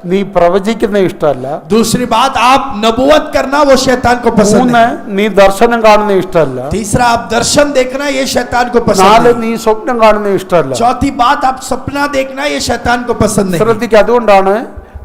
നീ പ്രവചിക്കുന്ന ഇഷ്ടമല്ല. दूसरी बात, आप नबूवत करना वो शैतान को पसंद മൂന്ന്, नहीं. നീ ദർശനം കാണുന്ന ഇഷ്ടമല്ല. तीसरा, आप दर्शन देखना ये शैतान को पसंद നാല്, नहीं. നീ സ്വപ്നം കാണുന്ന ഇഷ്ടമല്ല. चौथी बात, आप सपना देखना ये शैतान को पसंद नहीं. ശ്രദ്ധിക്കുക. അതുകൊണ്ടാണ്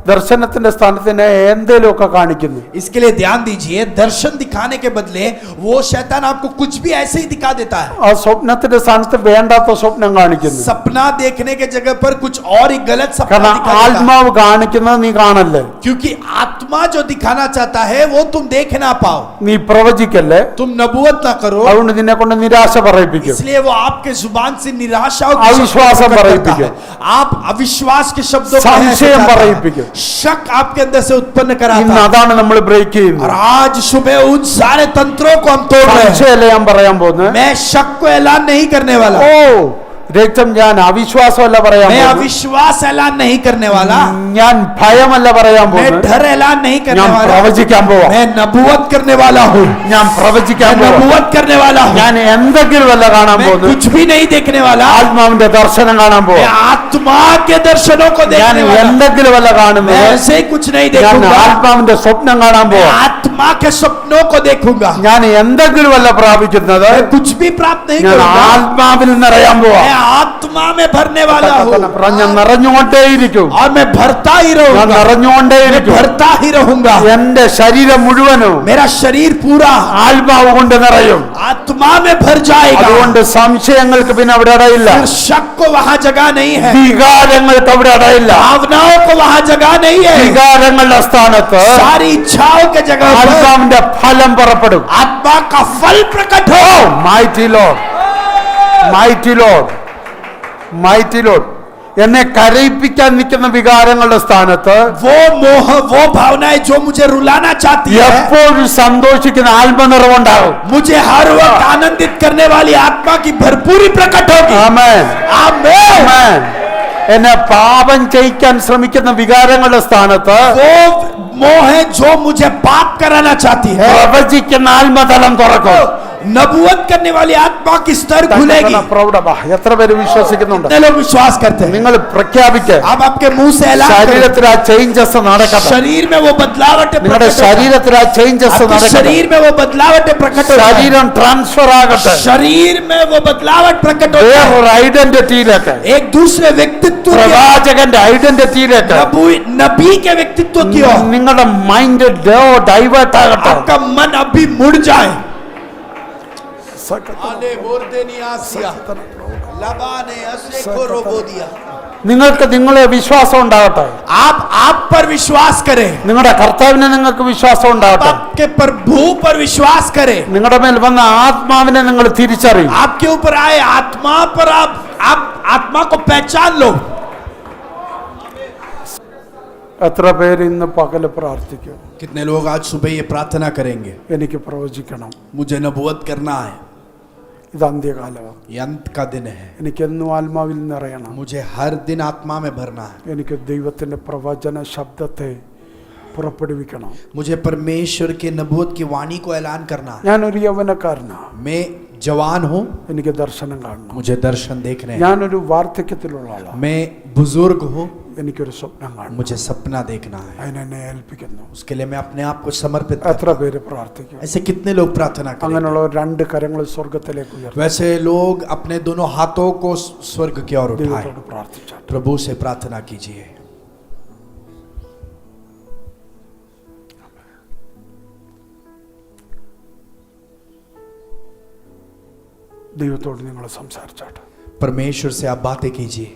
ദർശനത്തിന്റെ സ്ഥാനത്തിന് എന്തേലുമൊക്കെ കാണിക്കുന്നു. इसके लिए ध्यान दीजिए, दर्शन दिखाने के बदले वो शैतान आपको कुछ भी ऐसे ही दिखा देता है. ആ സ്വപ്നത്തിന്റെ സ്ഥാനത്ത് വേണ്ടാത്ത സ്വപ്നം കാണിക്കുന്നു. सपना देखने के जगह पर कुछ और ही गलत सपना കാരണം दिखा देता है. ആത്മാവ് കാണിക്കുന്നത് നീ കാണല്ലേ. क्योंकि आत्मा जो दिखाना चाहता है वो तुम देख ना पाओ. നീ പ്രവചിക്കല്ലേ. तुम नबूवत ना करो, അതുകൊണ്ട് നിന്നെ കൊണ്ട് നിരാശ പറയിപ്പിക്കും. इसलिए वो आपके जुबान से निराशाओं की अविश्वास शब्दों को प्रकट പറയിപ്പിക്കും. करता है. आप अविश्वास के शब्दों को സംശയം ऐसे कहता है. പറയിപ്പിക്കും. शक आपके अंदर से उत्पन्न कराता ഇന്ന് है. അതാണ് നമ്മൾ ബ്രേക്ക് और ചെയ്യുന്നത്. आज सुबह उन सारे तंत्रों को हम तोड़ रहे हैं. സംശയമല്ല ഞാൻ പറയാൻ പോകുന്നത്. मैं शक को ऐलान नहीं करने वाला. ഓ, രക്തം ഞാൻ അവിശ്വാസമല്ല പറയാൻ मैं പോകുന്നത്. अविश्वास ऐलान नहीं करने वाला, ഞാൻ ഭയമല്ല പറയാൻ मैं പോകുന്നത്. डर ऐलान नहीं करने ഞാൻ वाला, പ്രവചിക്കാൻ പോവാ. मैं नबूवत करने वाला हूँ, ഞാൻ പ്രവചിക്കാൻ मैं പോവാ. नबूवत करने वाला हूँ, ഞാൻ എന്തെങ്കിലും വല്ല കാണാൻ मैं പോകുന്നു. कुछ भी नहीं देखने वाला, ആത്മാവിന്റെ ദർശനം കാണാൻ मैं പോവാ. आत्मा के दर्शनों को ഞാൻ देखने वाला, എന്തെങ്കിലും വല്ല मैं കാണുന്നത്. ऐसे ही कुछ नहीं ഞാൻ देखूंगा, ആത്മാവിന്റെ സ്വപ്നം കാണാൻ मैं പോവാ. आत्मा के सपनों को देखूंगा, ഞാൻ എന്തെങ്കിലും വല്ല പ്രാപിക്കുന്നത്. मैं कुछ भी प्राप्त नहीं ഞാൻ करूंगा, ആത്മാവിൽ നിറയാൻ പോവാ. मैं आत्मा में भरने वाला हूँ, ഞാൻ നിറഞ്ഞുകൊണ്ടേയിരിക്കും. और मैं भरता ही ഞാൻ रहूंगा, मैं നിറഞ്ഞുകൊണ്ടേയിരിക്കും. भरता ही रहूंगा, എന്റെ ശരീരം മുഴുവനും मेरा शरीर पूरा ആത്മാവ് കൊണ്ട് നിറയും. आत्मा में भर जाएगा, അതുകൊണ്ട് സംശയങ്ങൾക്ക് പിന്നെ അവിടെ ഇടയില്ല. फिर शक को वहां जगह नहीं है, വികാരങ്ങൾക്ക് അവിടെ ഇടയില്ല. भावनाओं को वहां जगह नहीं है, വികാരങ്ങളുടെ സ്ഥാനത്ത് सारी इच्छाओं के जगह पर ആത്മാവിന്റെ ഫലം പുറപ്പെടും. आत्मा का फल प्रकट हो। Mighty Lord, mighty Lord, mighty Lord. എന്നെ കരയിപ്പിക്കാൻ നിൽക്കുന്ന വികാരങ്ങളുടെ സ്ഥാനത്ത് वो मोह, वो भावनाएं जो मुझे रुलाना चाहती है, എപ്പോഴും സന്തോഷിക്കുന്ന ആത്മനിറവുണ്ടാകും. मुझे हर वक्त आनंदित करने वाली आत्मा की भरपूरी प्रकट होगी। ആമേൻ, आमीन। ആമേൻ. എന്നെ പാപം ചെയ്യിക്കാൻ ശ്രമിക്കുന്ന വികാരങ്ങളുടെ സ്ഥാനത്ത് वो मोह है जो मुझे पाप कराना चाहती है, പ്രവചിക്കുന്ന ആത്മതലം തുറക്കും. नबूवत करने वाली आत्मा की स्तर खुलेगी। പ്രൗഢമാ. എത്ര പേര് വിശ്വസിക്കുന്നുണ്ട്? कितने लोग विश्वास करते हैं? നിങ്ങൾ പ്രഖ്യാപിക്കുക. आप आपके मुंह से ऐलान करें, ശരീരത്തിൽ ആ ചേഞ്ചസ് നടക്കട്ടെ. शरीर में वो बदलावटें നിങ്ങളുടെ प्रकट हो, ശരീരത്തിൽ ആ ചേഞ്ചസ് आपके നടക്കട്ടെ. शरीर में वो बदलावटें प्रकट हो, ശരീരം ട്രാൻസ്ഫർ ആകട്ടെ शरीर में वो बदलावट प्रकट हो, വേറൊരു ഐഡന്റിറ്റിയിലേക്ക്, एक दूसरे व्यक्तित्व की, പ്രവാചകന്റെ ഐഡന്റിറ്റിയിലേക്ക് नबी के व्यक्तित्व की ओर നിങ്ങളുടെ മൈൻഡ് ഡൈവേർട്ട് ആകട്ടെ. आपका मन अभी मुड़ जाए। നിങ്ങൾക്ക് നിങ്ങളെ വിശ്വാസം ഉണ്ടാകട്ടെ. आप पर विश्वास करें, നിങ്ങളുടെ കർത്താവിനെ നിങ്ങൾക്ക് വിശ്വാസം ഉണ്ടാകട്ടെ. आपके प्रभु पर विश्वास करें, നിങ്ങളുടെ മേൽ വന്ന ആത്മാവിനെ നിങ്ങൾ തിരിച്ചറിയും. आपके ऊपर आए आत्मा पर आप आत्मा को पहचान लो। എത്ര പേര് ഇന്ന് പകല് പ്രാർത്ഥിക്കും? कितने लोग आज सुबह ये प्रार्थना करेंगे, എനിക്ക് പ്രവചിക്കണം, मुझे नबूवत करना है, ഇത് അന്ത്യകാലമാണ്, ये अंत का दिन है, എനിക്ക് എന്നും ആത്മാവിൽ നിറയണം, मुझे हर दिन आत्मा में भरना है, എനിക്ക് ദൈവത്തിന്റെ പ്രവചന ശബ്ദത്തെ പുറപ്പെടുവിക്കണം. मुझे परमेश्वर के नबूवत की वाणी को ऐलान करना है। ഞാനൊരു യൗവനക്കാരനാണ്, मैं जवान हूँ, എനിക്ക് ദർശനം കാണണം. मुझे दर्शन देखने हैं, ഞാനൊരു വാർദ്ധക്യത്തിലുള്ള ആളാണ്, मैं बुजुर्ग हूँ, എനിക്കൊരു സ്വപ്നം കാണണം. मुझे सपना देखना है, അതിനെന്നെ ഏൽപ്പിക്കുന്നു. उसके लिए मैं अपने आप को समर्पित എത്ര करता हूं। പേര് പ്രാർത്ഥിക്കും? ऐसे कितने लोग प्रार्थना करेंगे? അങ്ങനെയുള്ള രണ്ട് കരങ്ങൾ സ്വർഗത്തിലേക്ക് ഉയർത്തും. वैसे लोग अपने दोनों हाथों को स्वर्ग की ओर उठाएं, ദൈവത്തോട് പ്രാർത്ഥിച്ചാട്ടെ. प्रभु से प्रार्थना कीजिए। ദൈവത്തോട് നിങ്ങൾ സംസാരിച്ചാട്ടെ. परमेश्वर से आप बातें कीजिए।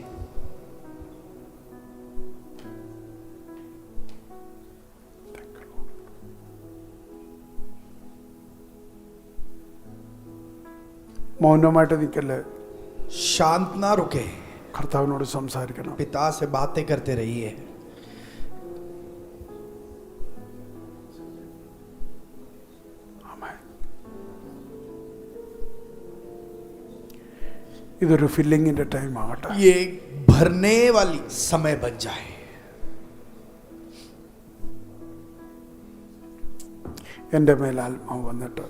മൗനമായിട്ട് നിൽക്കല്ലേ, शांत ना रुके, കർത്താവിനോട് സംസാരിക്കണം. पिता से बातें करते रहिए। ആമേൻ. ഇതൊരു ഫില്ലിങ്ങിന്റെ ടൈം ആകട്ടെ. ये भरने वाली समय बन जाए। എൻ്റെ മേൽ ആത്മാവ് വന്നിട്ട്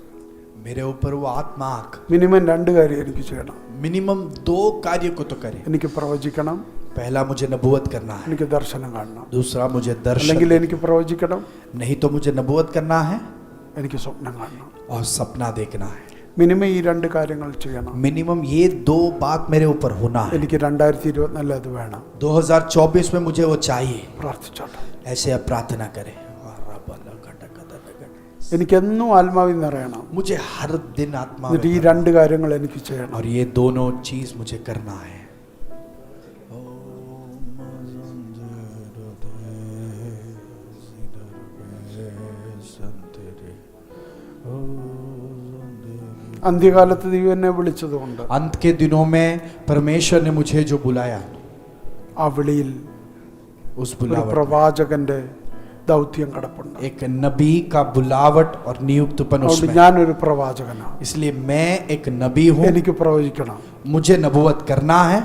मेरे ऊपर वो आत्मा आकर മിനിമം രണ്ട് കാര്യം എനിക്ക് ചെയ്യണം. मिनिमम 2 कार्य को तो करे। എനിക്ക് പ്രവചിക്കണം, पहला मुझे नबूवत करना है, എനിക്ക് ദർശനം കാണണം. दूसरा मुझे അല്ലെങ്കിൽ दर्शन, എനിക്ക് പ്രവചിക്കണം, नहीं तो मुझे नबूवत करना है എനിക്ക് സ്വപ്നം കാണണം. और सपना देखना है। മിനിമം ഈ രണ്ട് കാര്യങ്ങൾ ചെയ്യണം. मिनिमम ये 2 बात मेरे ऊपर होना है। എനിക്ക് 2024 അത് വേണം. 2024 में मुझे वो चाहिए। പ്രാർത്ഥിച്ചോട്ടെ. ऐसे आप प्रार्थना करें। എനിക്കെന്നും ആത്മാവിൽ നിറയണം. मुझे हर दिन आत्मा എന്നിട്ട് ഈ में രണ്ട് കാര്യങ്ങൾ എനിക്ക് ചെയ്യണം. और ये दोनों चीज मुझे करना है। അന്ത്യകാലത്ത് ദൈവം എന്നെ വിളിച്ചതുകൊണ്ട് अंत के दिनों में परमेश्वर ने मुझे जो बुलाया, ആ വിളിയിൽ उस ഒരു बुलावट പ്രവാചകന്റെ ദൗത്യം കിടപ്പുണ്ട്. एक नबी का बुलावट और नियुक्तपन അതുകൊണ്ട് उसमें. ഞാനൊരു പ്രവാചകനാണ്. इसलिए मैं एक नबी हूँ, എനിക്ക് പ്രവചിക്കണം. मुझे नबूवत करना है.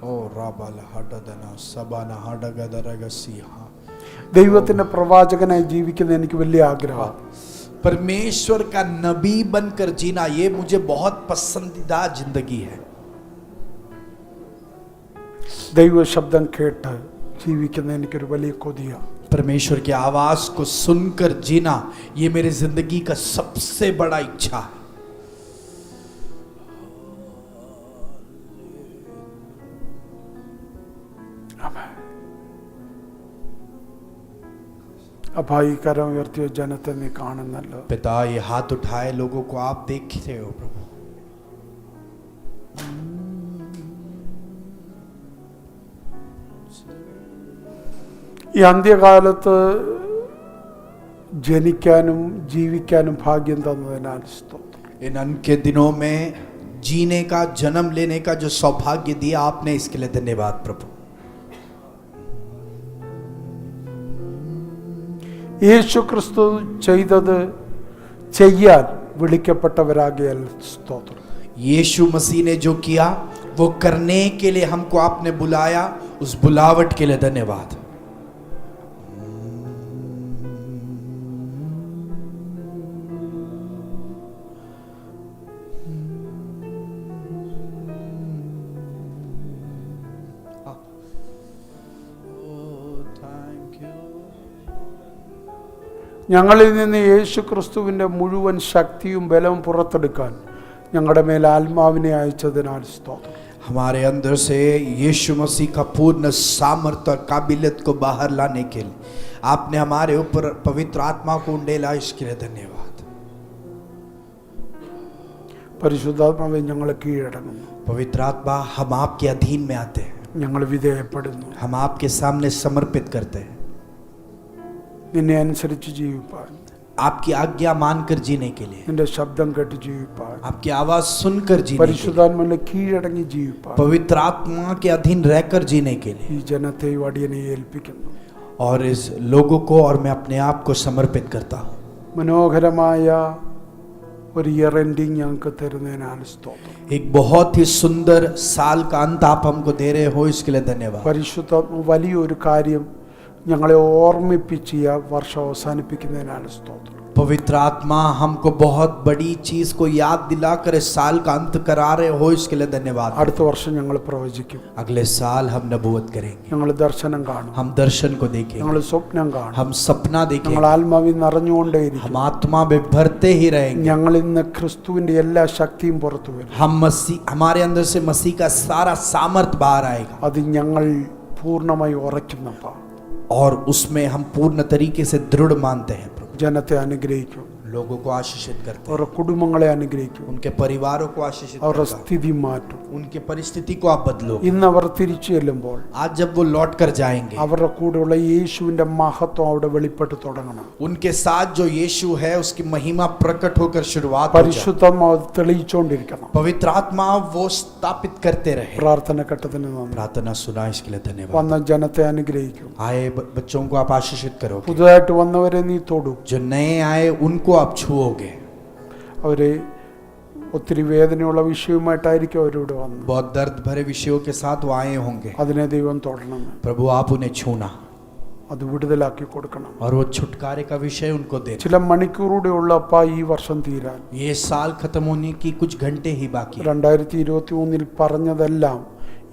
ओ राबाला हडदना सबाना हडगदरगसिहा. ദൈവത്തിന്റെ പ്രവാചകനായി ജീവിക്കുന്ന എനിക്ക് വലിയ ആഗ്രഹം. परमेश्वर का नबी बनकर जीना ये मुझे बहुत पसंदीदा जिंदगी है. ദൈവ ശബ്ദം കേട്ട് ജീവിക്കുന്ന എനിക്കൊരു വലിയ കൊതിയാണ്. परमेश्वर की आवाज को सुनकर जीना ये मेरी जिंदगी का सबसे बड़ा इच्छा है. അപ്പാ ഈ കരം ഉയർത്തിയ ജനത്തെ നീ കാണുന്നല്ലോ. पिता ये हाथ उठाए लोगों को आप देखते हो प्रभु. ഈ അന്ത്യകാലത്ത് ജനിക്കാനും ജീവിക്കാനും ഭാഗ്യം തന്നതിനാൽ സ്തോത്രം. इन अन्य दिनों में जीने का जन्म लेने का जो सौभाग्य दिया आपने इसके लिए धन्यवाद प्रभु. യേശു ക്രിസ്തു ചെയ്തത് ചെയ്യാൻ വിളിക്കപ്പെട്ടവരാകിയാൽ സ്തോത്രം. यीशु मसीह ने जो किया वो करने के लिए हमको आपने बुलाया, उस बुलावट के लिए धन्यवाद. ഞങ്ങളിൽ നിന്ന് യേശു ക്രിസ്തുവിൻ്റെ മുഴുവൻ ശക്തിയും ബലവും പുറത്തെടുക്കാൻ ഞങ്ങളുടെ മേൽ ആത്മാവിനെ അയച്ചതിനാൽ സ്തോത്രം. हमारे अंदर से यीशु मसीह का पूर्ण सामर्थ्य और काबिलियत को बाहर लाने के लिए आपने हमारे ऊपर पवित्र आत्मा को उंडेला, इसके लिए धन्यवाद. പരിശുദ്ധാത്മാവെ ഞങ്ങൾ കീഴടങ്ങുന്നു. पवित्र आत्मा हम आपके अधीन में आते हैं, ഞങ്ങൾ വിധേയപ്പെടുന്നു. हम आपके सामने समर्पित करते हैं. നിന്നെ അനുസരിച്ച് ജീവിപ്പാൻ, आपकी आज्ञा मानकर जीने के लिए, നിന്റെ ശബ്ദം കേട്ട് ജീവിപ്പാൻ, आपकी आवाज सुनकर जीने के लिए, പരിശുദ്ധാത്മാവിനെ കീഴടങ്ങി ജീവിപ്പാൻ पवित्र आत्मा के अधीन रहकर जीने के लिए. ഈ ജനത്തെയും അടിയനെ ഏൽപ്പിക്കുന്നു. और इस लोगों को और मैं अपने आप को समर्पित करता हूँ. മനോഹരമായ ഒരു ഇയർ എൻഡിങ് ഞങ്ങൾക്ക് തരുന്നതിനാൽ സ്തോത്രം. एक बहुत ही सुंदर साल का अंत आप हमको दे रहे हो, इसके लिए धन्यवाद. പരിശുദ്ധാത്മ വലിയൊരു കാര്യം ഞങ്ങളെ ഓർമ്മിപ്പിച്ച് ഈ വർഷം അവസാനിപ്പിക്കുന്നതിനാൽ സ്തോത്രം. पवित्र आत्मा हमको बहुत बड़ी चीज को याद दिलाकर इस साल का अंत करा रहे हो, इसके लिए धन्यवाद. അടുത്ത വർഷം ഞങ്ങൾ പ്രവചിക്കും. अगले साल हम नबूवत करेंगे, ഞങ്ങൾ ദർശനം കാണും. हम दर्शन को देखेंगे, ഞങ്ങൾ സ്വപ്നം കാണും. हम सपना ഞങ്ങൾ देखेंगे, ആത്മാവിൽ നിറഞ്ഞുകൊണ്ടേയിരിക്കും. हम आत्मा में भरते ही रहेंगे. ഞങ്ങൾ ഇന്ന് ക്രിസ്തുവിന്റെ എല്ലാ ശക്തിയും പുറത്തു വരും. हम मसीह, हमारे अंदर से मसीह का सारा सामर्थ बाहर आएगा അത് ഞങ്ങൾ പൂർണ്ണമായി ഉറയ്ക്കുന്നപ്പ और उसमें हम पूर्ण तरीके से दृढ़ मानते हैं प्रभु. ജനത്തെ അനുഗ്രഹിക്കും. लोगों को आशीषित करते हैं, അവരുടെ കുടുംബങ്ങളെ അനുഗ്രഹിക്കും. उनके परिवारों को आशीषित അവരുടെ करता हूं. സ്ഥിതി മാറ്റും. उनके परिस्थिति को आप बदलो. ഇന്ന് അവർ തിരിച്ചു ചെല്ലുമ്പോൾ आज जब वो लौट कर जाएंगे, അവരുടെ കൂടെയുള്ള യേശുവിന്റെ മഹത്വം അവിടെ വെളിപ്പെട്ട് തുടങ്ങണം. उनके साथ जो यीशु है उसकी महिमा प्रकट होकर शुरुआत हो जाए. പരിശുദ്ധാത്മാവ് തെളിയിച്ചുകൊണ്ടിരിക്കണം. पवित्र आत्मा वो स्थापित करते रहे. പ്രാർത്ഥന ഘട്ടത്തിന് നന്ദി. प्रार्थना सुना, इसके लिए धन्यवाद. വന്ന ജനത്തെ അനുഗ്രഹിക്കും. आए बच्चों को आप आशीषित करो. പുതുതായിട്ട് വന്നവരെ നീ തൊടും. जो नए आए उनको आप छुओगे. അവര് ഒത്തിരി വേദനയുള്ള വിഷയവുമായിട്ടായിരിക്കും അവരിവിടെ വന്നത്. बहुत दर्द भरे विषयों के साथ वो आए होंगे. അതിനെ ദൈവം തൊടണം. प्रभु आप उन्हें छूना അത് വിടുതലാക്കി കൊടുക്കണം. और वो छुटकारे का विषय उनको दे. ചില മണിക്കൂറുടെ ഉള്ളപ്പ ഈ വർഷം തീരാൻ. ये साल खत्म होने की कुछ घंटे ही बाकी. 2023 പറഞ്ഞതെല്ലാം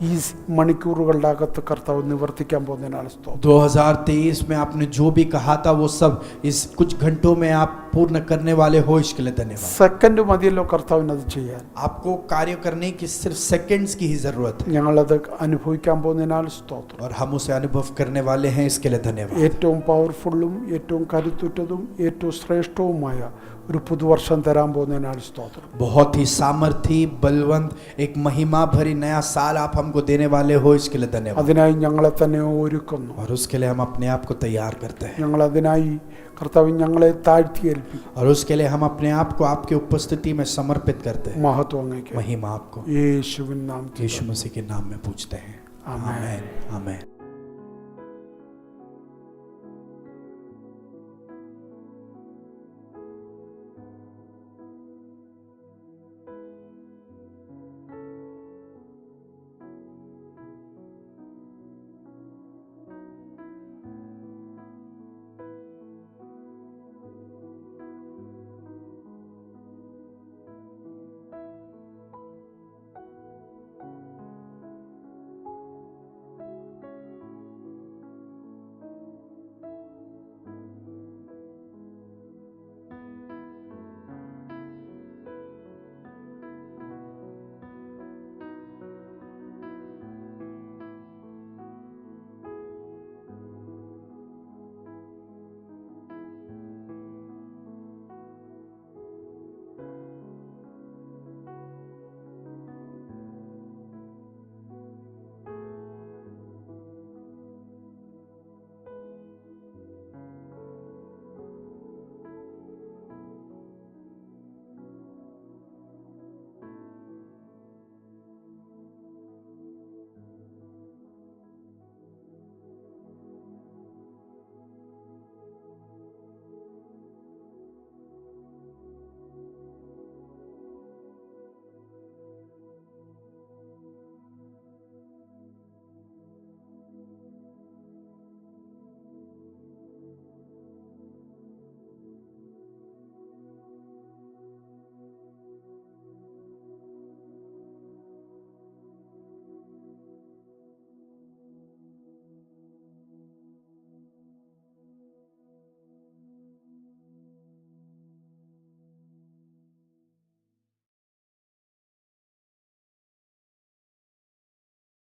ഈ മണിക്കൂറുകളുടെ അകത്ത് കർത്താവ് നിവർത്തിക്കാൻ പോകുന്നതിനാൽ സ്തോത്രം. 2023 में आपने जो भी कहा था वो सब इस कुछ घंटों में आप पूर्ण करने वाले हो, इसके लिए धन्यवाद. സെക്കൻഡ് മതിയല്ലോ കർത്താവിന് അത് ചെയ്യാൻ. आपको कार्य करने की सिर्फ सेकंड्स की ही जरूरत है ഞങ്ങളത് അനുഭവിക്കാൻ പോകുന്നതിനാൽ സ്തോത്രം. और हम उसे अनुभव करने वाले हैं, इसके लिए धन्यवाद. ഏറ്റവും പവർഫുള്ളും ഏറ്റവും കരുത്തുറ്റതും ഏറ്റവും ശ്രേഷ്ഠവുമായ ഒരു പുതുവർഷം തരാൻ പോകുന്നതിനാൽ സ്തോത്രം. बहुत ही सामर्थी बलवंत एक महिमा भरी नया साल आप हमको देने वाले हो, इसके लिए धन्यवाद. അതിനായി ഞങ്ങളെ തന്നെ ഒരുക്കുന്നു. और उसके लिए हम अपने आप को तैयार करते हैं ഞങ്ങൾ അതിനായി കർത്താവ് ഞങ്ങളെ താഴ്ത്തി ഏൽപ്പിക്കും. और उसके लिए हम अपने आप को आपकी उपस्थिति में समर्पित करते हैं. മഹത്വം അങ്ങേക്ക് महिमा आपको യേശുവിൻ നാമത്തിൽ यीशु मसीह के नाम में पूछते हैं. आमीन. आमीन. आमीन.